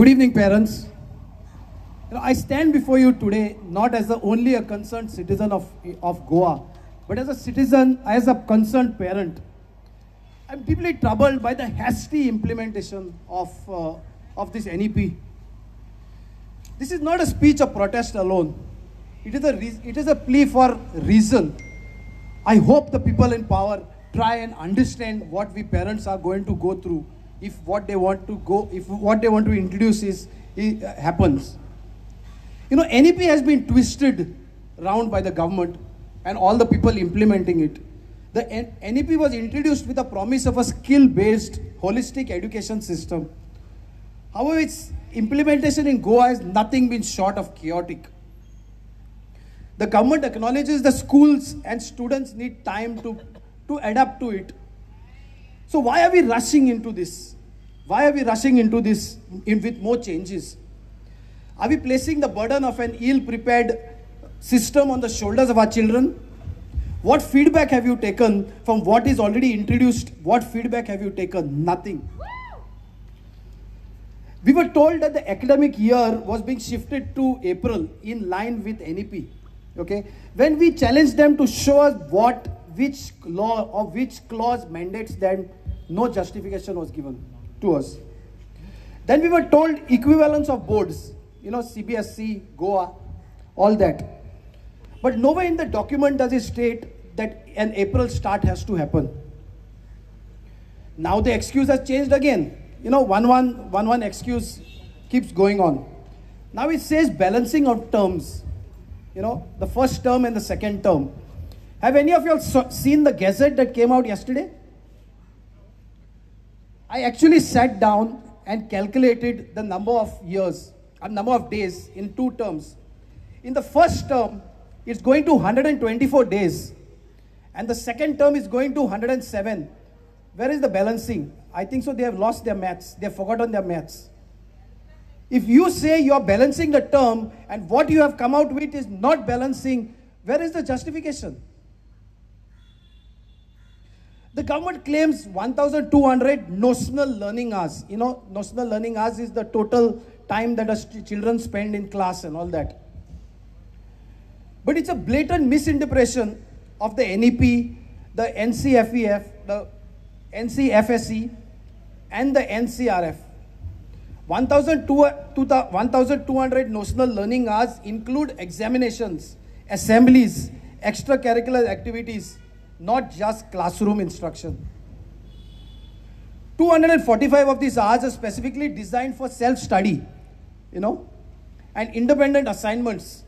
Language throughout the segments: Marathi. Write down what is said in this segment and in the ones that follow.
Good evening, parents. I stand before you today not as only a concerned citizen of Goa, but as a citizen, as a concerned parent. I'm deeply troubled by the hasty implementation of this NEP. This is not a speech of protest alone. It is a plea for reason. I hope the people in power try and understand what we parents are going to go through if what they want to introduce happens. You know, NEP has been twisted around by the government and all the people implementing it. The NEP was introduced with a promise of a skill-based, holistic education system. However, its implementation in Goa has nothing been short of chaotic. The government acknowledges the schools and students need time to adapt to it. So why are we rushing into this? Why are we rushing into this with more changes? Are we placing the burden of an ill-prepared system on the shoulders of our children? What feedback have you taken from what is already introduced? What feedback have you taken? Nothing. We were told that the academic year was being shifted to April in line with NEP. Okay? When we challenged them to show us which law or which clause mandates that, no justification was given to us. Then we were told equivalence of boards, you know, CBSE, Goa, all that. But nowhere in the document does it state that an April start has to happen. Now the excuse has changed again. You know, one excuse keeps going on. Now it says balancing of terms. You know, the first term and the second term. Have any of you all seen the gazette that came out yesterday? I actually sat down and calculated the number of years, a number of days in two terms. In the first term, it's going to 124 days. And the second term is going to 107. Where is the balancing? I think so they have lost their maths. They have forgotten their maths. If you say you are balancing the term and what you have come out with is not balancing, where is the justification? The government claims 1,200 notional learning hours. You know, notional learning hours is the total time that children spend in class and all that. But it's a blatant misinterpretation of the NEP, the NCFEF, the NCFSE, and the NCRF. 1,200 notional learning hours include examinations, assemblies, extracurricular activities, not just classroom instruction. 245 of these hours are specifically designed for self-study, you know, and independent assignments.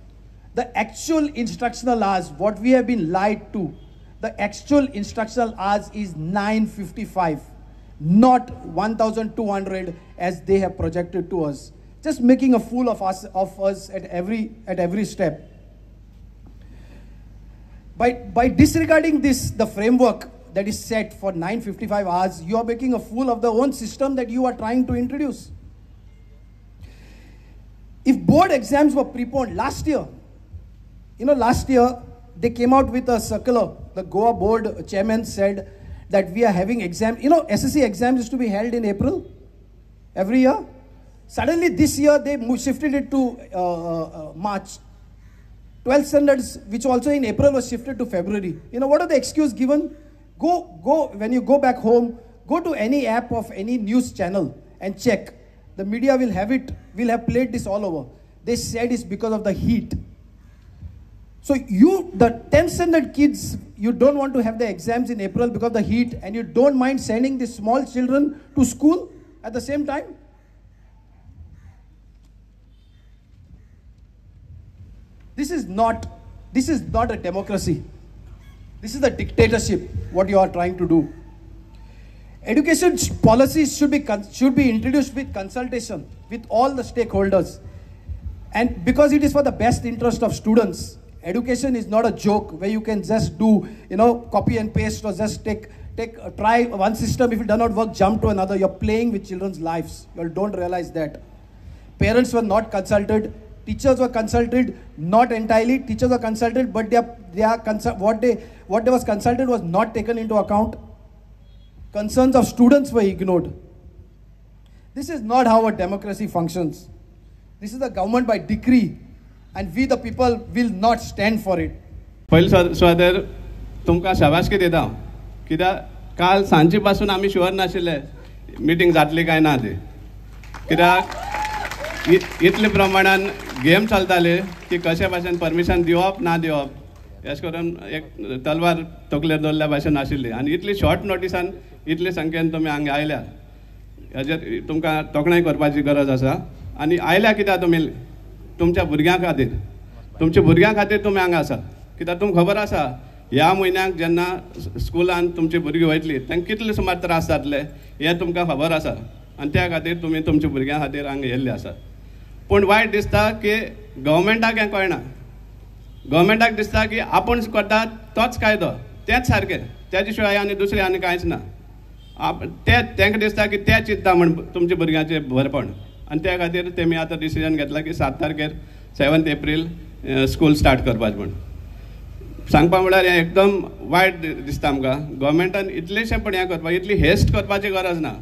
The actual instructional hours, what we have been lied to, the actual instructional hours is 955, not 1,200 as they have projected to us. Just making a fool of us at every step. By disregarding the framework that is set for 955 hours, you are making a fool of the own system that you are trying to introduce. If board exams were preponed last year, you know, last year they came out with a circular. The Goa board chairman said that we are having exams. You know, SSC exams used to be held in April every year. Suddenly this year they shifted it to March. 12th standards, which also in April was shifted to February. You know, what are the excuse given? Go, when you go back home, go to any app of any news channel and check. The media will have it, will have played this all over. They said it's because of the heat. So the 10th standard kids, you don't want to have the exams in April because of the heat, and you don't mind sending the small children to school at the same time? This is not a democracy. This is a dictatorship, what you are trying to do. Education policies should be introduced with consultation with all the stakeholders. And because it is for the best interest of students, education is not a joke where you can just do, you know, copy and paste or just try one system. If it does not work, jump to another. You're playing with children's lives. You all don't realize that. Parents were not consulted. Teachers were consulted, not entirely. Teachers were consulted, but what was consulted was not taken into account. Concerns of students were ignored. This is not how a democracy functions. This is a government by decree, and we the people will not stand for it. पहिले सुवातेर तुमकां शाबासकी दिता कित्याक काल सांजे पासून आमी शुअर नाशिल्ले मिटींग जातली काय ना ती, कित्याक इतले प्रमाणान गेम चलताले की कशे भाशेन परमिशन दिवप ना दिवप अशें करून एक तलवार तकलेर दवरल्या भाशेन आशिल्ली, आनी इतली शॉर्ट नोटिसान इतले संख्येन तुमी हांगा आयल्या हेजेर तुमकां तोखणाय करपाची गरज आसा. आनी आयल्या कित्याक तुमी तुमच्या भुरग्यां खातीर, तुमच्या भुरग्यां खातीर तुमी हांगा आसा. कित्याक तुमकां खबर आसा ह्या म्हयन्याक जेन्ना स्कुलान तुमची भुरगीं वयतली तांकां कितले सुमार त्रास जातले हें तुमकां खबर आसा, आनी त्या खातीर तुमी तुमच्या भुरग्यां खातीर हांगा येयल्ले आसा. पूण वायट दिसता की गव्हर्मेंटाक हें कळना. गव्हर्मेंटाक दिसता की आपूण करता तोच कायदो, तेंच सारकें, तेजे शिवाय आनी दुसरें आनी कांयच ना. तेंकां दिसता की ते चिंतता म्हण तुमच्या भुरग्यांचें बरेपण, आनी त्या खातीर तेमी आतां डिसिजन घेतला की 7 तारखेर 7 एप्रील स्कूल स्टार्ट करपाचें म्हण. सांगपा म्हळ्यार हें एकदम वायट दिसता आमकां. गव्हर्मेंटान इतलेशें पण हें करपाक, इतली हेस्ट करपाची गरज ना.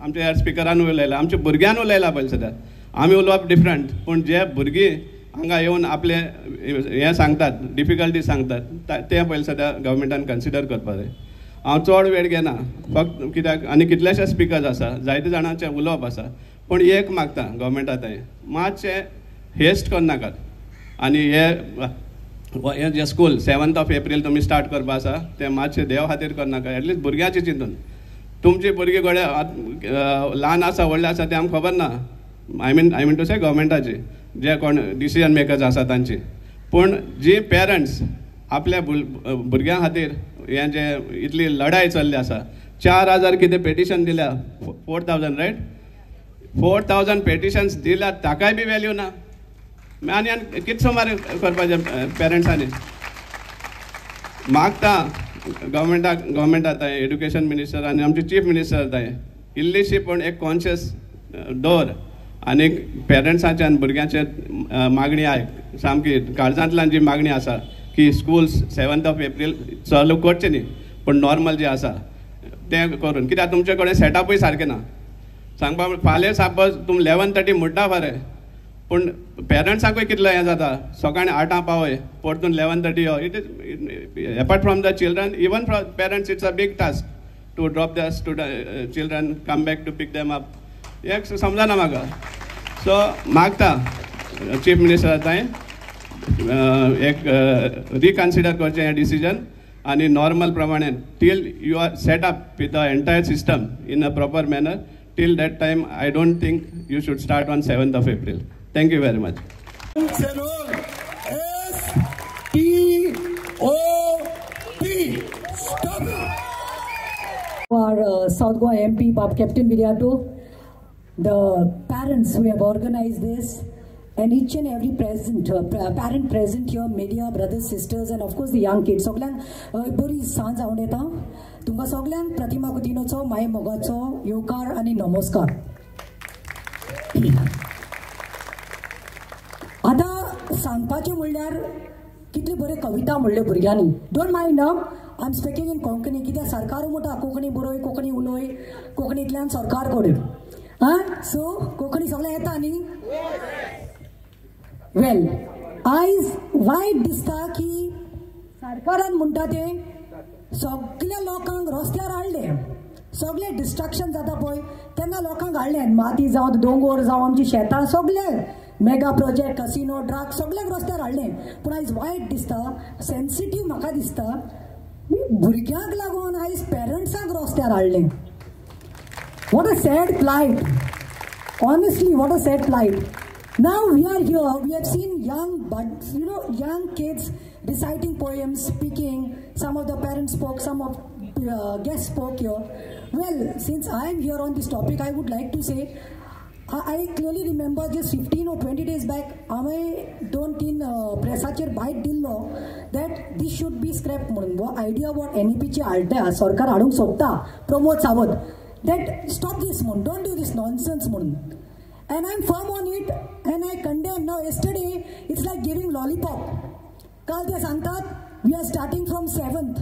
आमच्या ह्या स्पिकरान उलयला, आमच्या भुरग्यान उलयला पळय सद्या. आमी उलोवप डिफरंट, पूण जे भुरगीं हांगा येवन आपले हें सांगतात, डिफिकल्टी सांगतात, ते पयलीं सद्या गव्हर्मेंटान कन्सिडर करपाक जाय. हांव चड वेळ घेना, फक्त कित्याक आनी कितलेशे स्पिकर्स आसा, जायते जाणांचें उलोवप आसा, पूण एक मागता गव्हर्मेंटा थंय मातशें हेस्ट करनाकात. आनी हें जें स्कूल 7 एप्रील तुमी स्टार्ट करपा आसा तें मातशें देवा खातीर करनाका, एटलिस्ट भुरग्यांचे चिंतून. तुमची भुरगीं गडे ल्हान आसा व्हडले आसा तें आमकां खबर ना. आय मीन टू से गव्हर्मेंटाची, जे कोण डिसिजन मेकर्स आसा तांची. पूण जी पेरंट्स आपल्या भुरग्यां खातीर हें जे इतली लढाई चल्ली आसा, 4000 कितें पेटिशन दिल्या, 4000 रायट, 4000 पेटिशन्स दिल्या, ताकाय बी वॅल्यू ना. आनी कितें सुमार करपाचें पेरंट्सांनी. मागता गव्हर्मेंट थंय एड्युकेशन मिनिस्टर आनी आमचे चीफ मिनिस्टर थंय इल्लीशी पूण एक कॉन्शियस दवर आनी पेरंट्सांचे आनी भुरग्यांचे मागणी आयक. सामकी काळजांतल्यान जी मागणी आसा की स्कूल्स 7 एप्रील चालू करचे न्ही, पूण नॉर्मल जे आसा तें करून. कित्याक तुमचे कडेन सेटअपूय सारकें ना. सांगपा फाल्यां सपोज तुमी 11:30 म्हणटा बरें, पूण पेरंट्सांकूय कितलें हें जाता, सकाळीं 8 पावय, परतून 11:30 यो. It is apart from the children, even for parents it's a big task to drop the children, come back to pick them up. एक समजना म्हाका. सो मागता चीफ मिनिस्टर थंय एक रिकन्सिडर करचें हें डिसिजन, आनी नॉर्मल प्रमाणे till you are set up with the entire system in a proper manner, till that time I don't think you should start on 7 April. Thank you very much. Stop. Our South Goa MP Captain Viriato, the parents who have organized this, and each and every parent present here, media, brothers, sisters, and of course the young kids. सगळ्यांक बरी सांज हांव येता. तुमकां सगळ्यांक प्रतिमा कुतिनोचो माय मोगाचो येवकार आनी नमस्कार. आतां सांगपाचें म्हणल्यार कितले बरे कविता म्हणले भुरग्यांनी. Don't mind, I am speaking in Konkani, कित्याक सरकार म्हणटा कोंकणी बरोय, कोंकणी उलोय, कोंकणींतल्यान सरकार कोड. सो कोंकणी सगळें येता न्ही. वेल, आयज वायट दिसता की सरकारान म्हणटा तें सगळ्या लोकांक रस्त्यार हाडले, सगळे डिस्ट्रक्शन जाता पळय तेन्ना लोकांक हाडले. माती जावं, दोंगर जावं, आमची शेतां, सगळे मेगा प्रोजेक्ट, कसिनो, ड्रग्स सगळ्यांक रस्त्यार हाडले. पूण आयज वायट दिसता, सेन्सिटीव म्हाका दिसता, भुरग्यांक लागून आयज पेरंट्सांक रस्त्यार हाडले. What a sad plight, honestly what a sad plight. Now we are here, we have seen young kids reciting poems, speaking, some of the parents spoke, some of guests spoke here. Well, since I am here on this topic, I would like to say, I clearly remember just 15 or 20 days back, I don't in pressacher bite dillo that this should be scrapped म्हणून. idea what NEP चे हाडटा, सरकार हाडूंक सोदता, Pramod Sawant, that stop this म्हणून, don't do this nonsense म्हणून. And I'm firm on it, and I condemn. Now yesterday, it's like giving lollipop. Kal te santat, we are starting from 7th.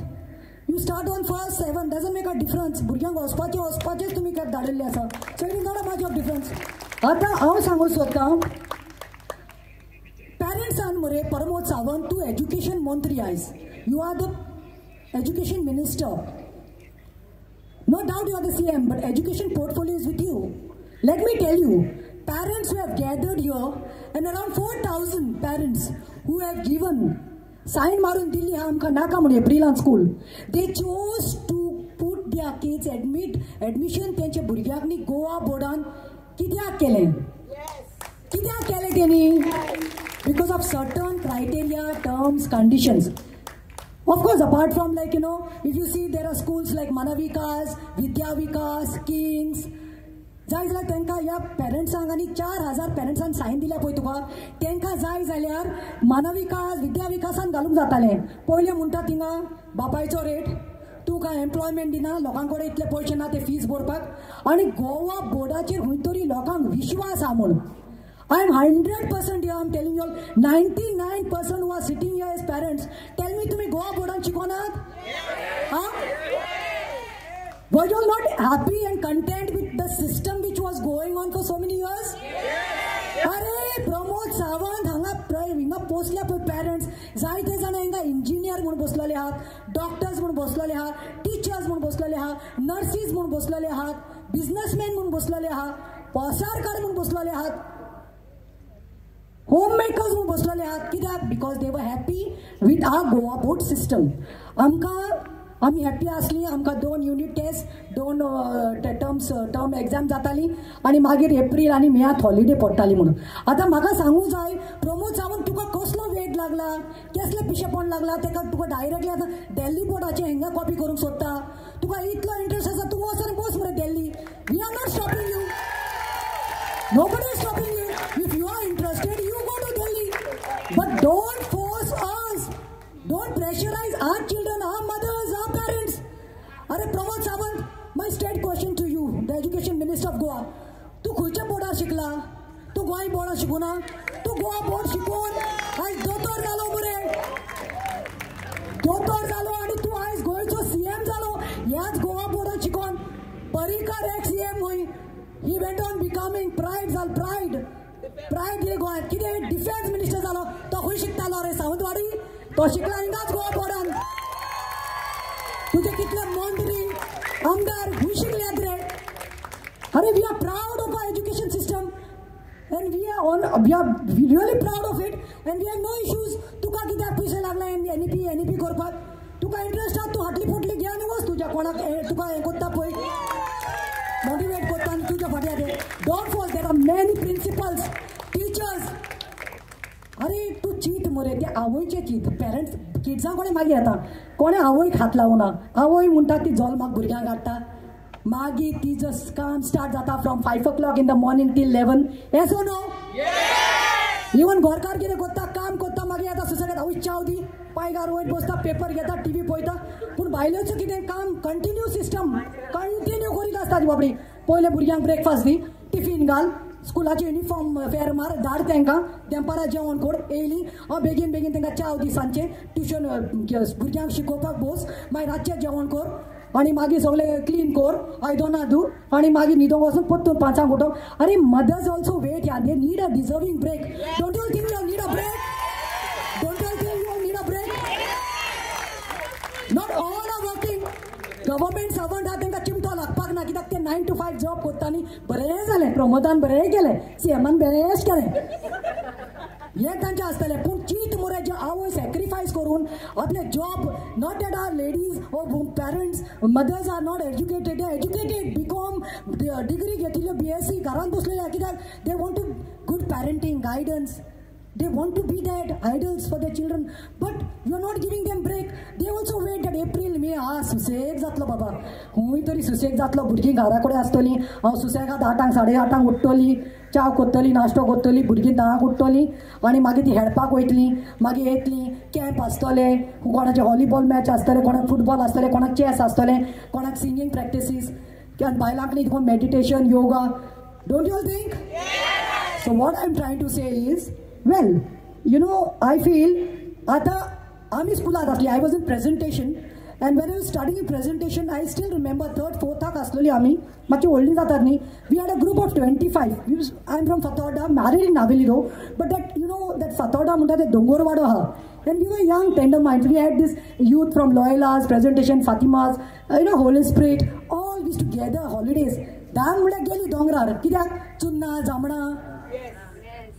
You start on 1st, 7th, doesn't make a difference. Burgyang ospache tumhi kap dadille asa. So it is not a much of difference. आता हांव सांगूंक सोदतां, पेरंट्सान मरे प्रमोद सावंत, तूं एज्युकेशन मंत्री आयज. You are the education minister. No doubt you are the CM, but education portfolio is with you. Let me tell you, parents who have gathered here, and around 4,000 parents who have given sign marun dilli amka naka mune April school, they chose to put their kids admission त्यांचे भुरग्यांनी गोवा बोर्डान कित्याक केलें? कित्याक केलें तेणी? Because of certain criteria, terms, conditions. Of course, apart from like, if you see there are schools like Manavikas, Vidya Vikas, Kings, जाय जाल्यार तांकां ह्या पेरंट्सांक आनी 4,000 पेरंट्सान सायन दिल्या पळय तुका, तांकां जाय जाल्यार मानविकास, विद्या विकासान घालूंक जातालें. पयलें म्हणटा थिंगा बापायचो रेट, तुका एम्प्लॉयमेंट दिना, लोकां कडेन इतले पयशे ना ते फीज भरपाक, आनी गोवा बोर्डाचेर खंय तरी लोकांक विश्वास आहा म्हूण. I am 100% here. I am telling you all, 99% who are sitting here as parents, tell me, तुम्ही Goa बोर्डान शिकवनात? Were you all not happy and content with the system which was going on for so many years? अरे प्रमोद सावंत हांगा पोचल्या पळय पेरंट्स, जायते जाण हिंगा इंजिनियर म्हणून बसलेले आहात, डॉक्टर्स म्हणून बसलेले आहात, टीचर्स म्हणून बसलेले आहात, नर्सीस म्हणून बसलेले आहात, बिझनेसमॅन म्हणून बसलेले आहात, पोसारकार म्हणून बसलेले आहात, होम मेकर्स म्हणून बसलेले आहात. कित्याक? Because they were happy with our Goa board system. आमी हॅप्पी आसली. आमकां 2 युनिट टेस्ट, 2 टर्म एग्जाम जाताली, आनी मागीर एप्रील आनी मेयात हॉलिडे पडटाली म्हणून. आतां म्हाका सांगूंक जाय, प्रमोद सावंत तुका कसलो वेट लागला, कसले पिशेपण लागला, ताका तुका डायरेक्टली आतां दिल्ली बोर्डाचें हिंगा कॉपी करूंक सोदता? तुका इतलो इंट्रस्ट आसा, तूं वचून बस मरे Delhi. We are not stopping you. Nobody is stopping you. If you are interested, you go to Delhi. But don't force us. Don't pressurize our children, our mothers, our parents. Are Pramod Sawant, my straight question to you, the Education Minister of Goa. तू खंयच्या बोर्डार शिकला? तू गोंय बोर्डार शिकूना? तू गोवा बोर्ड शिकून आयज दोतोर जालो मरे. दोतोर जालो आनी तू आयज गोंयचो CM जालो. ह्याच गोवा बोर्डार शिकून पर्रीकार एक्स CM होय. He went on becoming pride हे गोंयांत. कितें डिफेन्स मिनिस्टर जालो, तो खंय शिकतालो रे? सावंतवाडी. तो शिकला हिंगाच गोवा बोर्डान. तुजे कितले मंत्री आमदार खंय शिकल्यात रे? अरे we are proud of our education system and we are really proud of it and we have no issues. तुका कित्याक पयशे लागला NEP करपाक? तुका इंट्रस्ट आसा, तूं हाटली फुटली घे आनी वच तुज्या कोणाक तुका हें कोत्ता पळय, मोटिवेट करता आनी तुज्या फाटल्यान दे. Don't fall. There are many principals, teachers. अरे तूं चीत मरे, ते आवयचे चीत. पेरंट्स किड्सां कडेन मागीर येता, कोणें आवयक हात लावना. आवय म्हणटा ती जल्माक भुरग्यांक हाडटा, मागीर तिजो काम स्टार्ट जाता from 5 o'clock in the morning till 11. Yes ओ नो? इवन घरकार कितें करता, काम करता, मागीर येता सुसेगाद आवय चाव दी, पायगार वयर बसता, पेपर घेता, टीव्ही पळयता. पूण बायलेचें कितें काम? कंटिन्यू सिस्टम कंटिन्यू करीत आसता ती बाबडी. पयले भुरग्यांक ब्रेकफास्ट दी, टिफीन घाल, स्कुलाचे युनिफॉर्म फेर मार, धाड तांकां, दनपारां जेवण कोर, येयली बेगीन तांकां चाव दी, सांजचें ट्युशन भुरग्यांक शिकोवपाक बस, मागीर रातचें जेवण कोर, आनी मागीर सगळें क्लीन कोर, आयदनां धू, आनी मागीर न्हिदोंक वचून परतून 5 उठोवप. अरे मदर्स ऑल्सो वेट या, they need a deserving break. Don't you think you need a break? Don't you think you need a break? Not all are working. Government servant आहा तांकां चिमटो लागपाक ना, कित्याक ते 9 to 5 जॉब करतानी. बरें जालें, प्रमोदान बरें केलें, CMान बेस्ट केलें, हे तांचें आसतलें. पूण चीत मरे जे आवय सॅक्रिफायस करून आपले job, not that are ladies or parents, mothers are not educated, they educated, BCom degree घेतिल्ल्यो, BSc घरान बसलेले. कित्याक? They want to good parenting, guidance. They want to be that idols for their children, but you are not giving them break. They also wait that April, May. सुसेग जातलो बाबा, खंय तरी सुसेग जातलो. भुरगीं घरा कडेन आसतलीं, हांव सुसेगाद 8 8:30 उठ्ठली, च्या करतली, नाश्तो करतली, भुरगीं 10 उठ्ठली, आनी मागीर ती खेळपाक वयतली, मागीर येतली, कॅम्प आसतले, कोणाचे व्हॉलीबॉल मॅच आसतले, कोणाक फुटबॉल आसतले, कोणाक चॅस आसतले, कोणाक सिंगींग प्रॅक्टिसीस, किंवा बायलांक न्ही देखून meditation, yoga. Don't you think? So what I am trying to say is, well, I feel आता आम्ही स्कुलात असली. I was in presentation And when I was studying in presentation, I still remember third, fourth asloli ami machi oldi zatar ni. We had a group of 25. I'm from Fatauda, married in Naveli though. But that that Fatauda munda de Dongorwada ha. When we were young, tender minds, we had this youth from Loyola's, presentation, Fatima's, Holy Spirit, all these together holidays. Dam mula geli dongrar. Kidak chunna, jamna,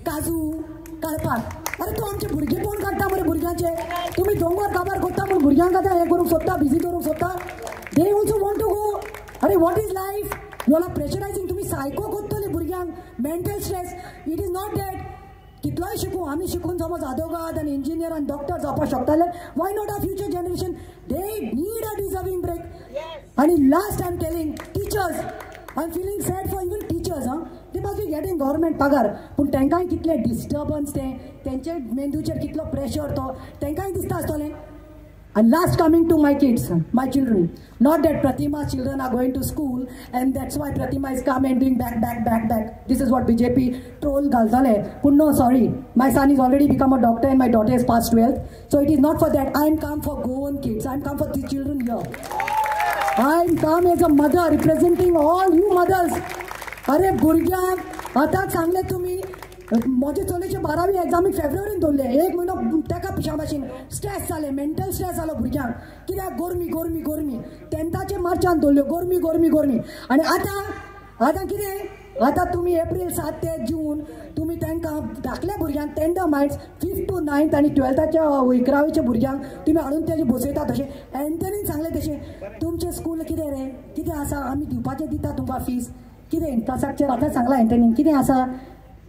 काजू काळपाक अरे तूं आमचे भुरगे कोण काडटा मरे भुरग्यांचे तुमी दोंगर काबार करता पूण भुरग्यांक आतां हें करूंक सोदता बिजी दवरूंक सोदता they also want to go अरे what is life you are pressurizing तुमी सायको कोत्तले भुरग्यांक mental stress it is not that कितलोय शिकूं आमी शिकून समज आदोगाद आनी इंजिनियर आनी डॉक्टर जावपाक शकताले why not our future generation they need a deserving break आनी last I am telling teachers I am feeling sad for even teachers they must be getting government pagar पूण तेंकाय कितले डिस्टर्बन्स तेंचे मेंदूचेर कितलो प्रेशर तो तेंकाय दिसता आसतलें And last coming to my kids, my children, not that Pratima's children are going to school and that's why Pratima is coming and doing back. This is what BJP troll galtale. But no, sorry, my son is already become a doctor and my daughter is past 12th. So it is not for that. I am come for Goan kids. I am come for these children here. I am come as a mother representing all you mothers. अरे भुरग्यांक आतां सांगले तुमी म्हजे चलयेचे 12वी एग्जामी फेब्रुवारीन दवरले 1 म्हयनो तेका पिशा भाशेन स्ट्रेस जाले मेंटल स्ट्रेस जालो भुरग्यांक कित्याक गोरमी 10थाचे मार्चान दवरल्यो गोरमी आनी आतां कितें आतां तुमी एप्रील 7 ते जून तुमी तांकां धाकल्या भुरग्यांक tender minds 5th to 9th आनी 12थाच्या 11वीच्या भुरग्यांक तुमी हाडून तेजे बसयता तशें एंटनीन सांगलें तशें तुमचें स्कूल कितें रे कितें आसा आमी दिवपाचें दिता तुमकां फीस कितें इंफ्रास्ट्रक्चर आतां सांगला एंटनीन कितें आसा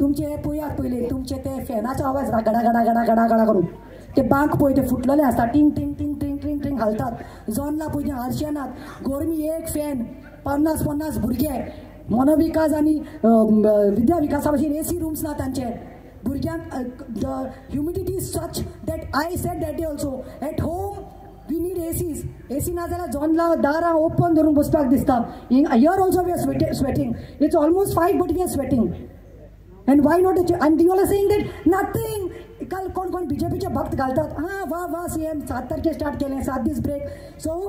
तुमचे पळयात पयलीं तुमचे ते फॅनाचो आवाज गडा करून ते बांक पळय ते फुटलेले आसता टिंग टिंग घालतात जॉनला पळय ते हारशेनात गोरमी एक फॅन 50 भुरगे मनोविकास आनी विद्या विकासा भाशेन एसी रूम्स ना तांचे भुरग्यांक the humidity is such that I said that day also at home we need AC ना जाल्यार जॉनला दारां ओपन धरून बसपाक दिसता here also we are sweating it's almost 5 but we are sweating and why not and you are saying that nothing काल कोण बीजेपीचे भक्त घालतात वा सीएम 7 तारखेर स्टार्ट केलें 7 दीस ब्रेक सो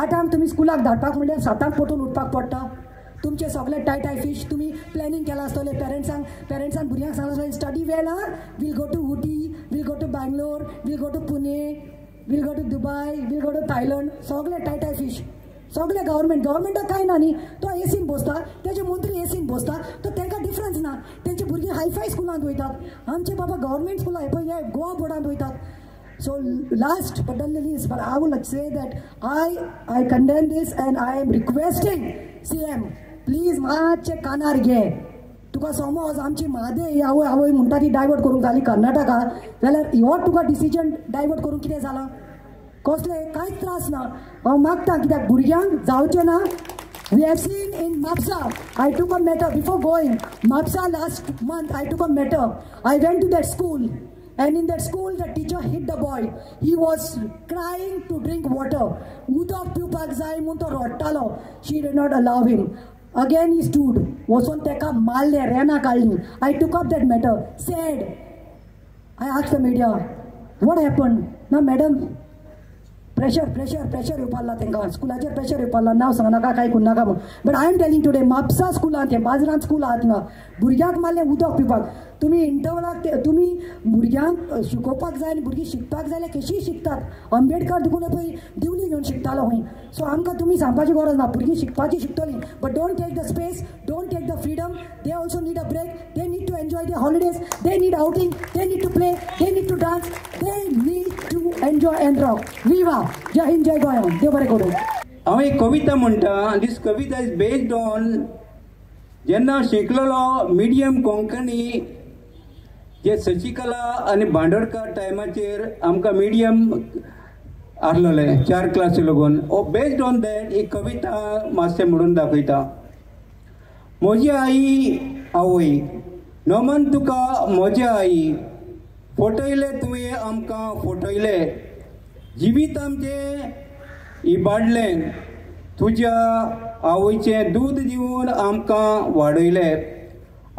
8 तुमी स्कुलाक धाडपाक म्हणल्यार 7 पटून उठपाक पडटा तुमचे सगळे टाय फिश तुम्ही प्लॅनिंग केला आसतले पेरेंट्सान भुरग्यांक सांगला आसतलें study well will go to Ooty will go to Bangalore will go to Pune will go to Dubai will go to Thailand सगळे टाय फिश सगळे गव्हर्मेंटाक काय ना न्ही तो एसीन बसता तेजे मंत्री एसीन बसता तो तांकां डिफरन्स ना तेंचे भुरगे हायफाय स्कुलांत वयतात आमचे बाबा गव्हर्मेंट स्कुलां हे गोवा बोर्डांत वयतात so last but the least but I would say that I condemn this and I am requesting CM please मातशे कानार घे तुका समज आमची म्हादय आवय म्हणटा ती डायवर्ट करूंक जाली कर्नाटका जाल्यार हो तुका डिसिजन डायवर्ट करूंक कितें जालां कसले कांयच त्रास ना हांव मागता कित्याक भुरग्यांक जावचें ना we have seen in Mhapsa I took a matter before going Mhapsa last month I took a matter I went to that school and in that school the teacher hit the boy he was crying to drink water udak piwpak jay mun to rottalo she did not allow him again he stood वचून तेका मारले रेना काडली I took up that matter said I asked the media what happened ना मॅडम प्रेशर येवपाला तांकां स्कुलाचेर प्रेशर येवपाला नांव सांगनाका कांय करूनाका म्हूण but I am telling today Mapusa स्कुलांत हे बाजरांत स्कूल आहा थिंगा भुरग्यांक मारलें उदक पिवपाक तुमी इंटरवलाक तुमी भुरग्यांक शिकोवपाक जाय आनी भुरगीं शिकपाक जाय जाल्यार कशीं शिकतात अंबेडकर देखून पळय दिवली घेवन शिकतालो खंय सो आमकां तुमी सांगपाची गरज ना भुरगीं शिकपाची शिकतलीं but don't take the space don't take the freedom they also need a break they need to enjoy the holidays they need outing they need to play they need to dance they need to enjoy and rock viva जय हिंद जय गोंय देव बरें करूं हांव एक कविता म्हणटा दीस कविता इज बेस्ड ऑन जेन्ना शिकलेलो मिडियम कोंकणी जे शशिकला आनी बांदोडकर टायमाचेर आमकां मिडियम आसलेले 4 क्लासी लागून बेस्ड ऑन दॅट ही कविता मातशें म्हणून दाखयता म्हजी आई आवय नमन तुका म्हजे आई फटयले तुवें आमकां फटयले जिवीत आमचें इबाडलें तुज्या आवयचें दूद दिवन आमकां वाडयलें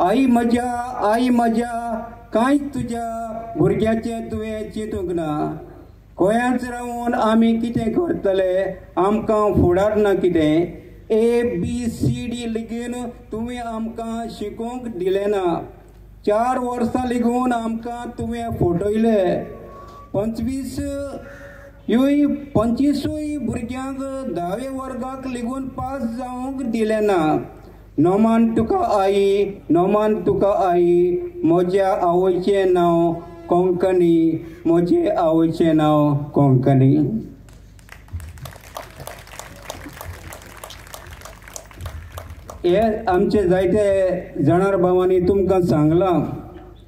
आई म्हज्या कांयच तुज्या भुरग्याचें तुवें चिंतूंक ना गोंयांत रावून आमी कितें करतले आमकां फुडार ना कितें ABCD लेगीन तुमी आमकां शिकोवंक दिले ना 4 वर्सां लेगून आमकां तुवें फटयले 25 भुरग्यांक 10वे वर्गाक लेगून पास जावंक दिले ना नोमान तुका आई म्हज्या आवयचें नांव कोंकणी म्हजे आवयचें नांव कोंकणी हे आमचे जायते जाणार भावांनी तुमकां सांगलां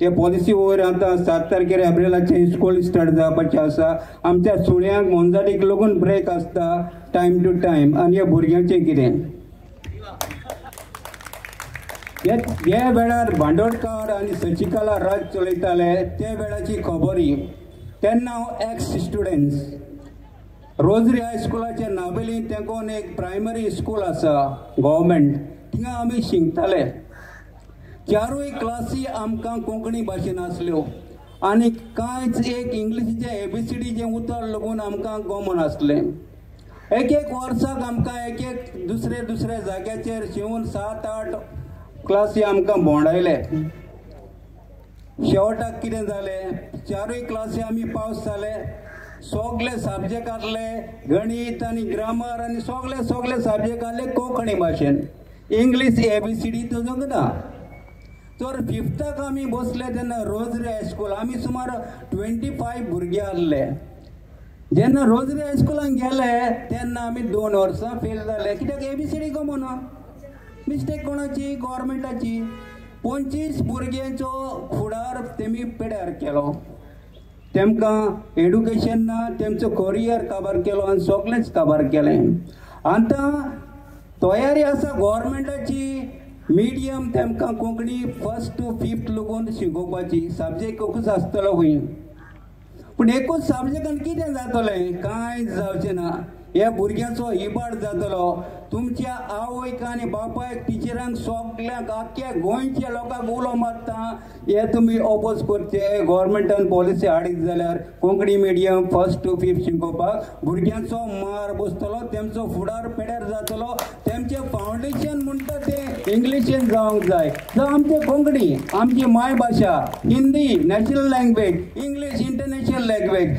ते पॉलिसी वयर आतां 7 तारखेर एप्रिलाचे स्कूल स्टार्ट जावपाचे आसा आमच्या सुण्यांक मोनजातीक लागून ब्रेक आसता टायम टू टायम आनी ह्या भुरग्यांचें कितें जे वेळार बांदोडकार आनी सचिकला राज चलयताले ते वेळाची खबरी तेन्ना हांव एक्स स्टुडंट्स रोजरी हायस्कुलाचे नाबेली तेंकोन एक प्रायमरी स्कूल आसा गव्हर्मेंट थिंगा आमी शिकताले 4य क्लासी आमकां कोंकणी भाशेन आसल्यो आनी कांयच एक इंग्लिशीचे ABCDचे उतर लागून आमकां गमन आसलें एक वर्साक आमकां एक दुसरे जाग्याचेर शिवून 7-8 क्लासी आमकां भोंवडायले शेवटाक कितें जालें 4य क्लासी आमी पास जाले सगळे सब्जेक्ट आसले गणित आनी ग्रामर आनी सगळे सब्जेक्ट आसले कोंकणी भाशेन इंग्लीश ABCD तुजोंक ना तर 5थाक आमी बसले तेन्ना रोजरी हायस्कूल आमी सुमार 25 भुरगे आसले जेन्ना रोजरी हायस्कुलान गेले तेन्ना आमी 2 वर्सां फेल जाले कित्याक ABCD गमना मिस्टेक कोणाची गव्हर्मेंटाची 25 भुरग्यांचो फुडार तेमी पेड्यार केलो तेमकां एड्युकेशन ना तेमचो करियर काबार केलो आनी सगळेंच काबार केलें आतां तयारी आसा गव्हर्मेंटाची मिडियम तेमकां कोंकणी 1st to 5th लागून शिकोवपाची सब्जेक्ट एकूच आसतलो खंय पूण एकूच सब्जेक्टान कितें जातलें कांयच जावचें ना ह्या भुरग्यांचो इबाड जातलो तुमच्या आवयक आनी बापायक टिचरांक सगळ्यांक आख्या गोंयच्या लोकांक उलो मारता हे तुमी ऑपोज करचे गव्हर्मेंटान पॉलिसी हाडीत जाल्यार Konkani medium 1st to 5th शिकोवपाक भुरग्यांचो मार बसतलो तेमचो फुडार पेड्यार जातलो तेमचें फावंडेशन म्हणटा तें इंग्लिशीन जावंक जाय जो आमची कोंकणी आमची मायभाशा Hindi national language English international language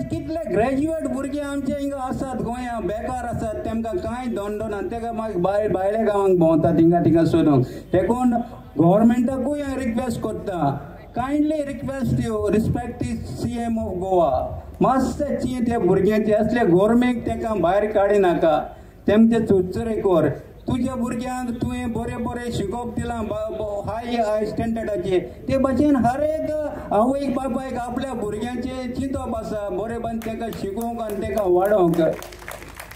कितले ग्रॅज्युएट भुरगे आमचे हिंगा आसात गोंया बेकार आसात तेमकां कांय दोंडो ना तेका मागीर भायल्या गांवांक भोंवतात थिंगा सोदूंक देखून गव्हर्मेंटाकूय हांव रिक्वेस्ट करता kindly request you respective CM of Goa मातशें चिंत त्या भुरग्यांचे असले गव्हर्मेंट तेका भायर काडी नाका तेमचे चुचरे कर तुज्या भुरग्यांक तुवें बरें शिकोवप दिलां हाय स्टँडर्डाचे ते भाशेन हर एक आवयक बापायक आपल्या भुरग्यांचे चिंतप आसा बरें तेका शिकोवंक आनी तेका वाडोवंक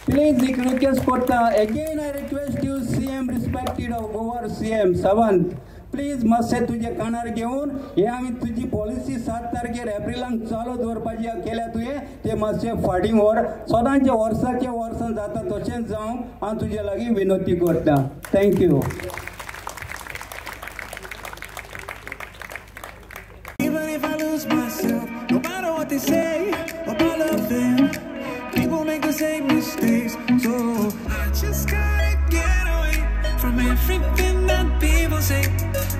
प्लीज एक रिक्वेस्ट करता again I request you CM respected of Goa CM Sawant please मातशें तुजे कानार घेवन हे आमी तुजी पॉलिसी 7 तारखेर एप्रिलाक चालू दवरपाची केल्या तुवें ते मातशें फाटीं व्हर सदांचे वर्सान जाता तशेंच जावं हांव तुजे लागीं विनंती करता thank you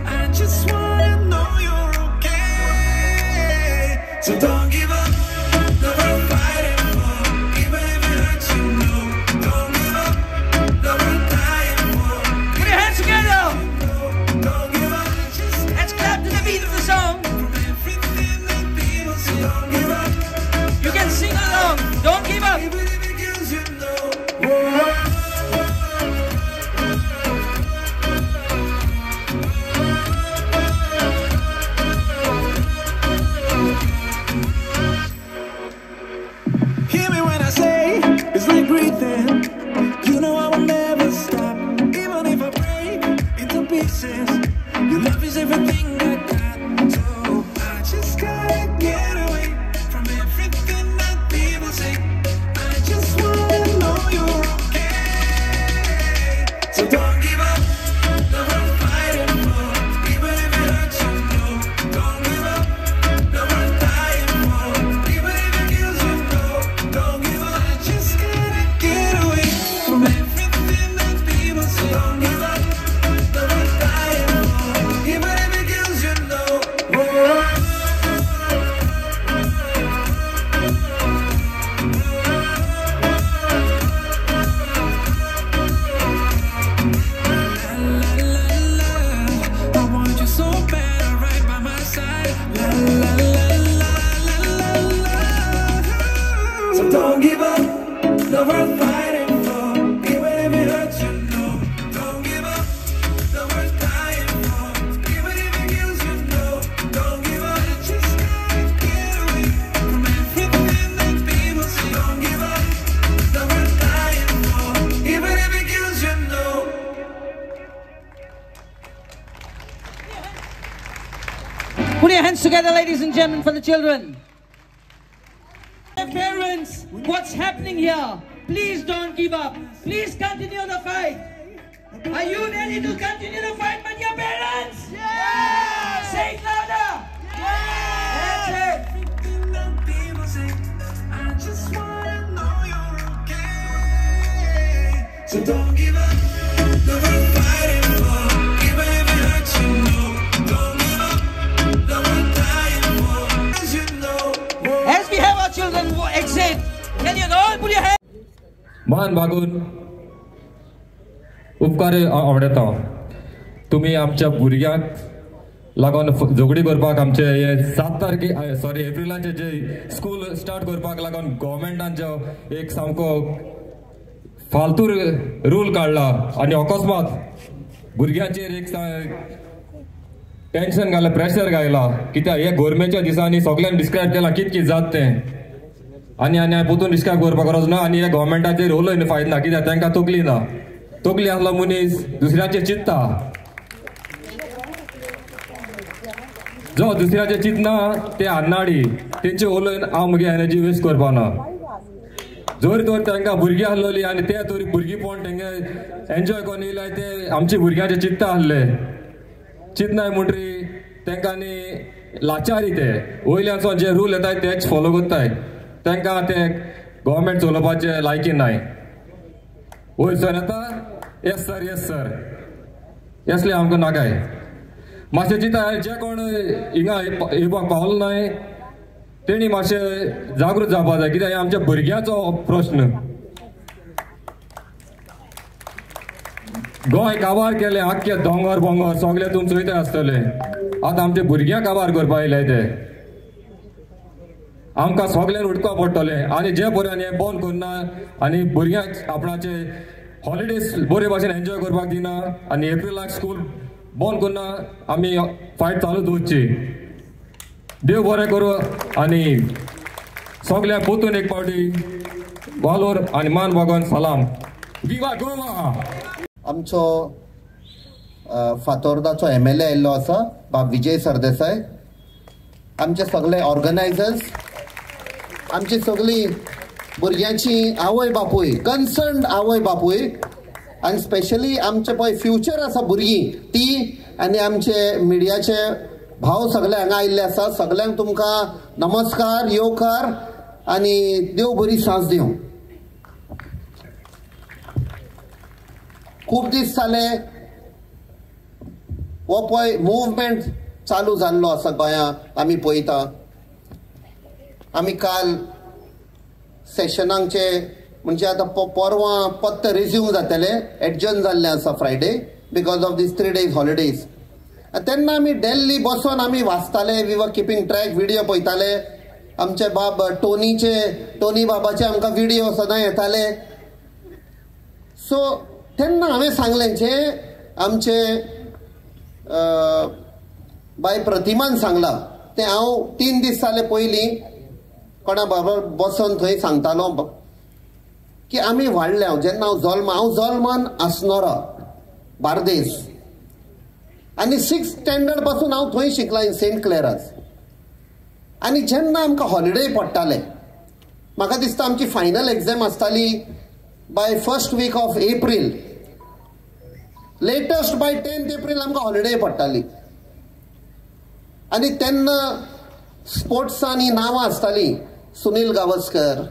I just wanna know you're okay. So don't give up, never fight anymore. Even if it hurts, you know. Don't give up, never die anymore. Put your hands together. Don't give up. Let's clap to the beat of the song. From everything that people say, don't give up. You can sing along. Don't give up. Even if it kills you, know. Whoa. your hands together, ladies and gentlemen, for the children. Parents, what's happening here? Please don't give up. Please continue the fight. Are you ready to continue the fight with your parents? Yeah! Say it louder! Yeah! That's it! I just wanna know you're okay. So don't give up. Never fight anymore. Even if it hurts, you know. Don't give up. Never die anymore. As you know. As we have our children exit, can you all put your hands? मान भागून उपकार आवडता तुम्ही आमच्या भुरग्यांक लागून झगडी करपाक आमचे हे 7 तारखे एप्रिलाचे जे स्कूल स्टार्ट करपाक लागून गव्हर्मेंटान जो एक सामको फालतू रूल काढला आणि अकस्मात भुरग्यांचेर एक टेन्शन घाला प्रेशर घायला कित्याक हे गव्हर्मेंटच्या दिसांनी सगळ्यांनी डिस्क्रायब केला कितकी जात तें आणि पोतून डिस्क्रायब करपाक गरज ना आणि हे गव्हर्मेंटाचेर उलोवन फायदो ना कित्याक तांकां तकली ना तकली आसलो मनीस दुसऱ्याचेर चिंतता जो दुसऱ्याचेर चिंतना ते आन्नाडी तेंचे उलोवन हांव म्हगे एनर्जी वेस्ट करपाना जोर तर तांकां भुरगीं आसलोली आनी ते तरी भुरगींपण तेंगे एन्जॉय करून येयल्यार ते आमचे भुरग्यांचे चिंतता आसले चिंतनाय म्हणटरी तांकां न्ही लाचारी ते वयल्यानसून जे रूल येताय तेच फॉलो करताय तांकां ते गव्हर्मेंट चलोवपाचे लायकी नाय वयरसून येता येस सर येसले आमकां नाकाय मातशें चिंताय जे कोण हिंगा येवपाक पावलो नाय तेणी मातशें जागृत जावपाक जाय कित्याक आमच्या भुरग्यांचो प्रश्न गोंय काबार केले आख्खे दोंगर बोंगर सगळे तुमी चोयता आसतले आतां आमचे भुरग्यांक काबार करपा येयले ते आमकां सगळ्यांक उठपा पडटलें आनी जे पर्यंत हें बंद करना आनी भुरग्यांक आपणाचे हॉलिडेज बरे भाशेन एन्जॉय करपाक दिना आनी एप्रिलाक स्कूल बंद करना आमी फायट चालू दवरची देव बरें करूं आनी सगळ्यांक पोतून एक पावटी वालोर आनी मान भगवान सलाम विवा गोवा आमचो फातोर्डाचो MLA आयिल्लो आसा बाब विजय सरदेसाय आमचे सगळे ऑर्गनायझर्स आमची सगळी भुरग्यांची आवय बापूय कन्सर्न्ड आवय बापूय आनी स्पेशली आमचे पळय फ्युचर आसा भुरगीं ती आनी आमचे मिडियाचे भाव सगळे हांगा आयिल्ले आसा सगळ्यांक तुमकां नमस्कार येवकार आनी देव बरी सांस दिवं खूब दीस जाले हो पळय मुवमेंट चालू जाल्लो आसा गोंयांत आमी पळयता आमी काल सेशनांचे म्हणजे आतां परवां पत्त रिज्यूम जातले एडजर्न जाल्लें आसा Friday because of these 3 days holidays तेन्ना आमी डेली बसून आमी वाचताले we were keeping track video पळयताले आमचे बाब टोनी बाबाचे आमकां व्हिडिओ सदां येताले सो तेन्ना हांवें सांगलें जे आमचे बाय प्रतिमान सांगला ते हांव 3 दीस जाले पयलीं कोणा बरोबर बसून थंय सांगतालो की आमी वाडले जेन्ना हांव जल्मान आसनोरा बार्देस आनी 6th स्टँडर्ड पासून हांव थंय शिकला इन सेंट क्लेरास आनी जेन्ना आमकां हॉलिडे पडटाले म्हाका दिसता आमची फायनल एग्जाम आसताली by 1st week of April latest by 10th April आमकां हॉलिडे पडटाली आनी तेन्ना स्पोर्ट्सांनी नांवां आसतालीं सुनील गावस्कर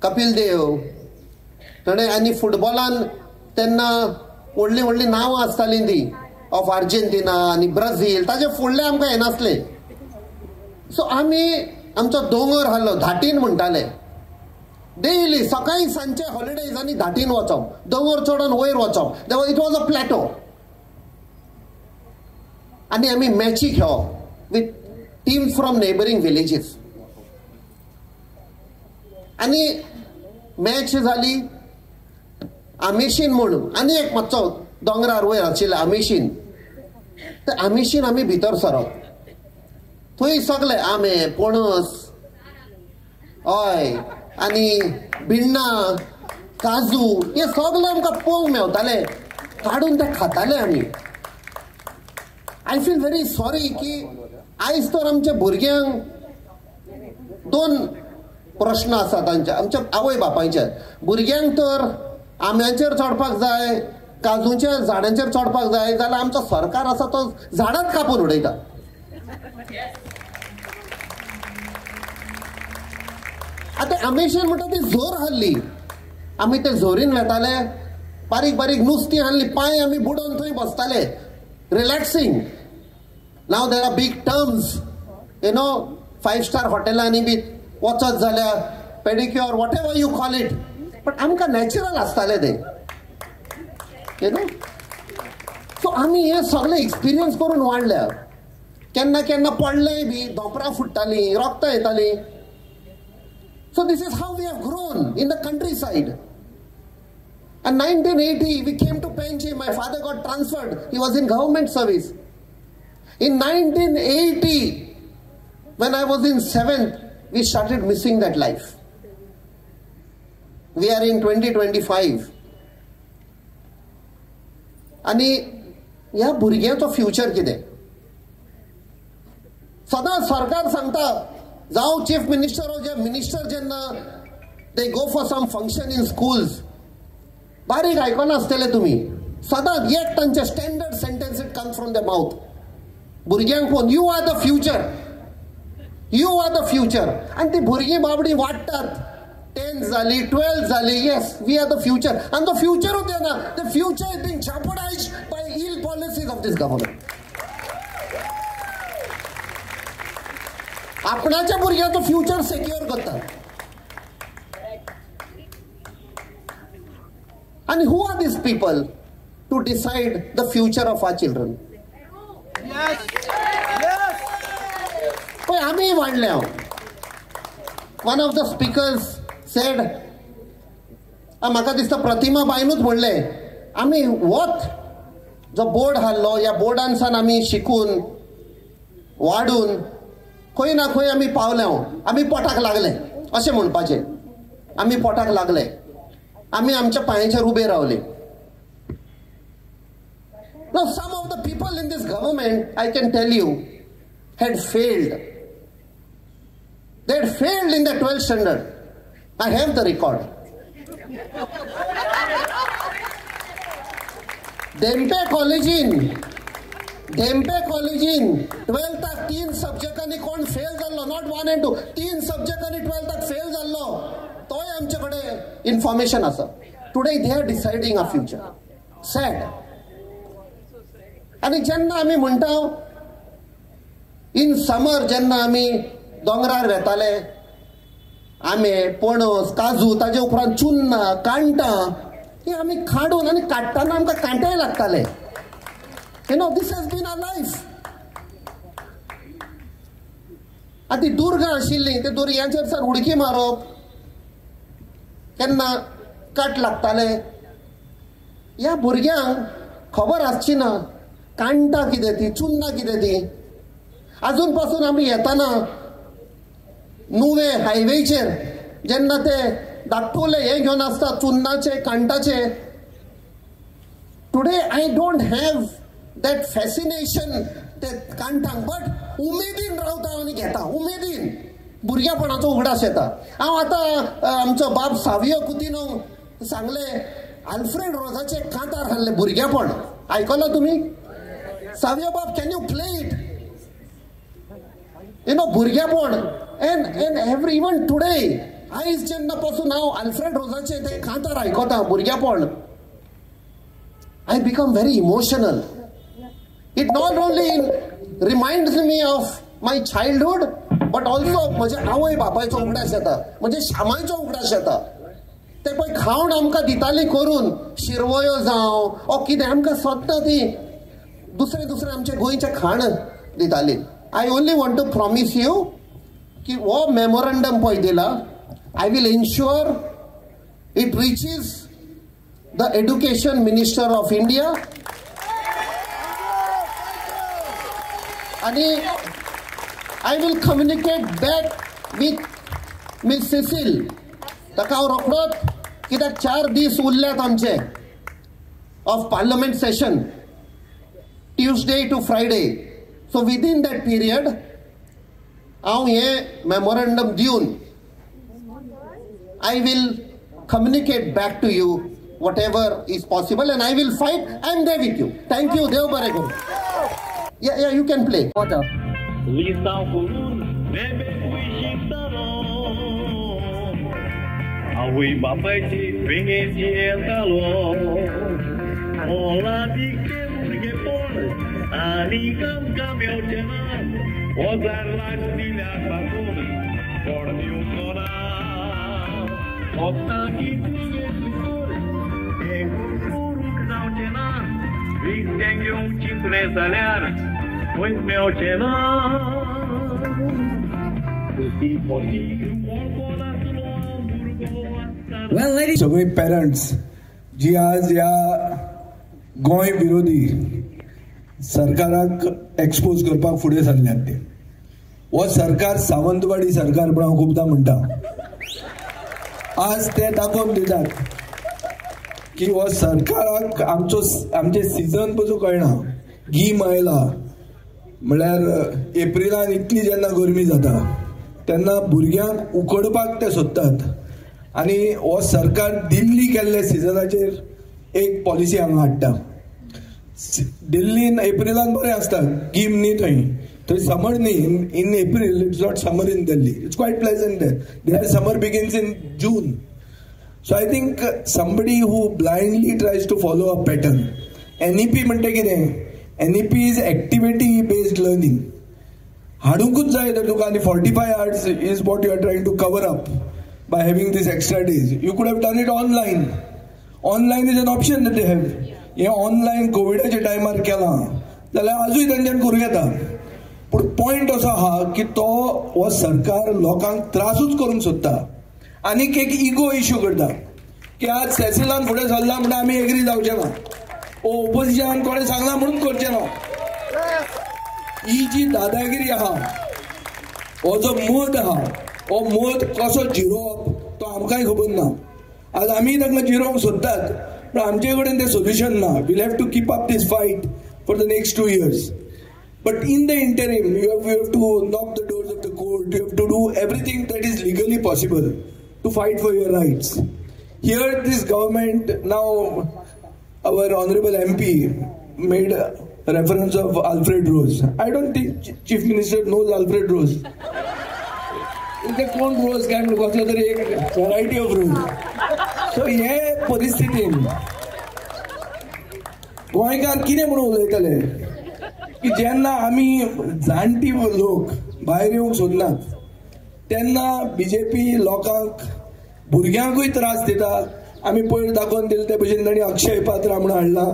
कपिल देव थोडे आनी फुटबॉलान तेन्ना व्हडलीं व्हडलीं नांवां आसतालीं ती ऑफ अर्जेंटिना आनी ब्राझील ताजे फुडले आमकां येनासले सो आमी आमचो दोंगर आहलो धाटीन म्हणटाले डेली सकाळीं सांजचे हॉलिडेज आनी धाटीन वचप दोंगर चडोवन वयर वचप इट वॉज अ प्लॅटो आनी आमी मॅची खेळप with teams from neighbouring villages आनी मॅच जाली आमेशीन म्हणून आनी एक मातसो दोंगरार वयर आशिल्ले आमेशीन ते आमेशीन आमी भितर सरप थंय सगळे आंबे पणस हय आनी भिण्णां काजू हे सगळे आमकां पळोवंक मेवताले काडून ते खाताले आमी आय फील व्हेरी सॉरी की आयज तर आमच्या भुरग्यांक 2 प्रश्न आसा तांच्या आमच्या आवय बापायचे. भुरग्यांक तर आंब्याचेर चडपाक जाय, काजूच्या झाडांचेर चडपाक जाय जाल्यार आमचो सरकार आसा तो झाडांच कापून उडयता. आतां अमेशन म्हणटा ती झोर हाडली, आमी ते झोरीन वेताले, बारीक बारीक नुस्तीं हाडली, पांय आमी बुडोवन थंय बसताले relaxing. Now there are big terms, 5 star हॉटेलांनी बी वचत जाल्यार pedicure what ever you call it, but आमकां नॅचरल आसताले ते. सो आमी हे सगळे एक्सपिरियन्स करून वाडल्या. केन्ना केन्ना पडलेय बी, धोपरां फुट्टालीं, रोगतां येतालीं. So this is how we have grown in the countryside. In 1980, we came to Penji. My father got transferred. He was in government service. In 1980, when I was in 7th, we started missing that life. We are in 2025. आणि ह्या भुरग्याचो फ्युचर कितें? सदां सरकार सांगता जावं चीफ मिनिस्टर हो जे मिनिस्टर जेन्ना they go for some function in schools, बारीक आयकना आसतले तुमी, सदां एक तांचे standard sentence it comes from the mouth. भुरग्यांक phone, you are the future, you are the future. आनी ती भुरगीं बाबडी वाडटात, 10th जाली, 12th जाली, yes we are the future. आनी तो फ्युचरूच येना. The future is being jeopardized by ill policies of this government. आपणाच्या भुरग्याचो फ्युचर सेक्युअर करता. आणि हू are these people to decide the future of our children? पळय आमी वाडल्या. One of the speakers said, म्हाका दिसता प्रतिमा बायनूच म्हणले, आमी वत जो बोर्ड हाडलो, ह्या बोर्डान सावन आमी शिकून वाडून खंय ना खंय आमी पावले, आमी पोटाक लागले अशें म्हणपाचें. आमी पोटाक लागले, आमी आमच्या पांयाचेर उबे रावले. Now some of the people in this government, I can tell you, had failed. They had failed in the 12th standard. I have the record. डेम्पे कॉलेजीन 12th 3 सब्जेक्टांनी कोण फेल जाल्लो, नॉट 1 and 2, 3 सब्जेक्टांनी 12th फेल जाल्लो, तोय आमचे कडेन इन्फॉर्मेशन आसा. Today they are deciding our future. Sad. आनी जेन्ना आमी म्हणटा इन समर, जेन्ना आमी दोंगरार वेताले, आंबे, पणस, काजू, ताजे उपरांत चुन्ना, कांटां, हे आमी काडून आनी काडटाना आमकां कांटेय लागताले. This has been our life. आती दुर्गा आशिल्ली, ते दुर्ग्याचेर सर उडकी मारप, केन्ना कट लागताले. ह्या भुरग्यांक खबर आसची ना कांटा कितें ती, चुन्ना कितें ती. अजून पासून आमी येताना नुवे हायवेचेर जेन्ना ते दाखवले हे घेवन आसता चुन्नाचे, कांटाचे. Today I don't have that fascination ते कांटांक, बट उमेदीन रावता आनी घेता, उमेदीन भुरग्यापणाचो उगडास येता. हांव आतां आमचो बाब सावियो कुतिनो सांगले, आल्फ्रेड रोजाचे कांतार हाडले भुरग्यापण. आयकलो तुमी? सावियो बाब, कॅन यू प्ले इट? भुरग्यापण. एंड एवरी इवन टुडे आयज जेन्ना पासून हांव आल्फ्रेड रोजाचे ते कांतार आयकता भुरग्यापण, I become very emotional. It not only reminds me of my childhood, but also म्हज्या आवय बापायचो उगडास येता, म्हज्या श्यामायचो उगडास येता. ते पळय खावण आमकां दिताली करून, शिरवयो जावं ओ कितें, आमकां सद्दां ती दुसरें आमचे गोंयचें खाण दिताली. I only want to promise you की हो मेमोरंडम पळय दिला, I will ensure it reaches the Education Minister of India, and I will communicate back with Miss Cecil. ताका हांव रोखडोच, कित्याक 4 दीस उरल्यात आमचे of parliament session, Tuesday to Friday. So within that period हांव हे मेमोरंडम दिवन I will communicate back to you whatever is possible and I will fight. I am there with you. Thank you. Dev bare guru. Yeah, you can play. What up? Aui bapaiti pengeji entalo ola dikem gepor ani kam kameu tena odar latila pakun kordiu kona opta ki Well, ladies, सगळे पेरेंट्स जी आज ह्या गोंय विरोधी सरकाराक एक्सपोज करपाक फुडें सरल्यात ते हो सरकार सावंतवाडी सरकार म्हण हांव खुबदां म्हणटा आज ते दाखोवन दितात की हो सरकाराक आमचे सीझन पसून कळना गीम आयला म्हळ्यार एप्रिलान इतली जेन्ना गरमी जाता तेन्ना भुरग्यांक उकडपाक ते सोदतात आनी हो सरकार दिल्ली केल्ले सिजनाचेर एक पॉलिसी हांगा हाडटा दिल्लीन एप्रिलान बरें आसता गीम न्ही थंय समर न्ही in April it's not summer in Delhi it's quite pleasant there summer begins in June so I think somebody who blindly tries to follow a pattern NEP म्हणटा कितें NEP is activity based learning हाडूंकूच जाय तर तुका आनी 45 hours is what you are trying to cover up by having these extra days. You could have done it online. Online is an option that they have. हे ऑनलायन कोविडाच्या टायमार केला जाल्यार आजूय तांच्यान करूं येता पूण पॉयंट असो आहा की तो हो सरकार लोकांक त्रासूच करूंक सोदता आनीक एक इगो इश्यू करता की आज सेसिलान फुडें सरला म्हणून आमी एग्री जावचे ना ओपोजिशनान कोणें सांगला म्हणून करचें ना ही जी दादागिरी आहा हो जो मत आहा हो मत कसो जिरोवप तो आमकांय खबर ना आज आमी तांकां जिरोवंक सोदतात पण आमचे कडेन तें सोल्युशन ना will have to keep up this fight for the next 2 years but in the interim you have to knock the doors of the court you have to do everything that is legally possible to fight for your rights. Here this government, now our honorable MP made a reference of Alfred Rose. I don't think Chief Minister knows Alfred Rose. ते कोण रोज काय म्हणून कसलो तरी एक व्हरायटी ऑफ रोज सो हे परिस्थितीन गोंयकार कितें म्हणून उलयतले की जेन्ना आमी जाणटी लोक भायर येवंक सोदनात तेन्ना बीजेपी लोकांक भुरग्यांकूय त्रास दिता आमी पयर दाखोवन दिले ते भशेन तांणी अक्षय पात्र म्हणून हाडला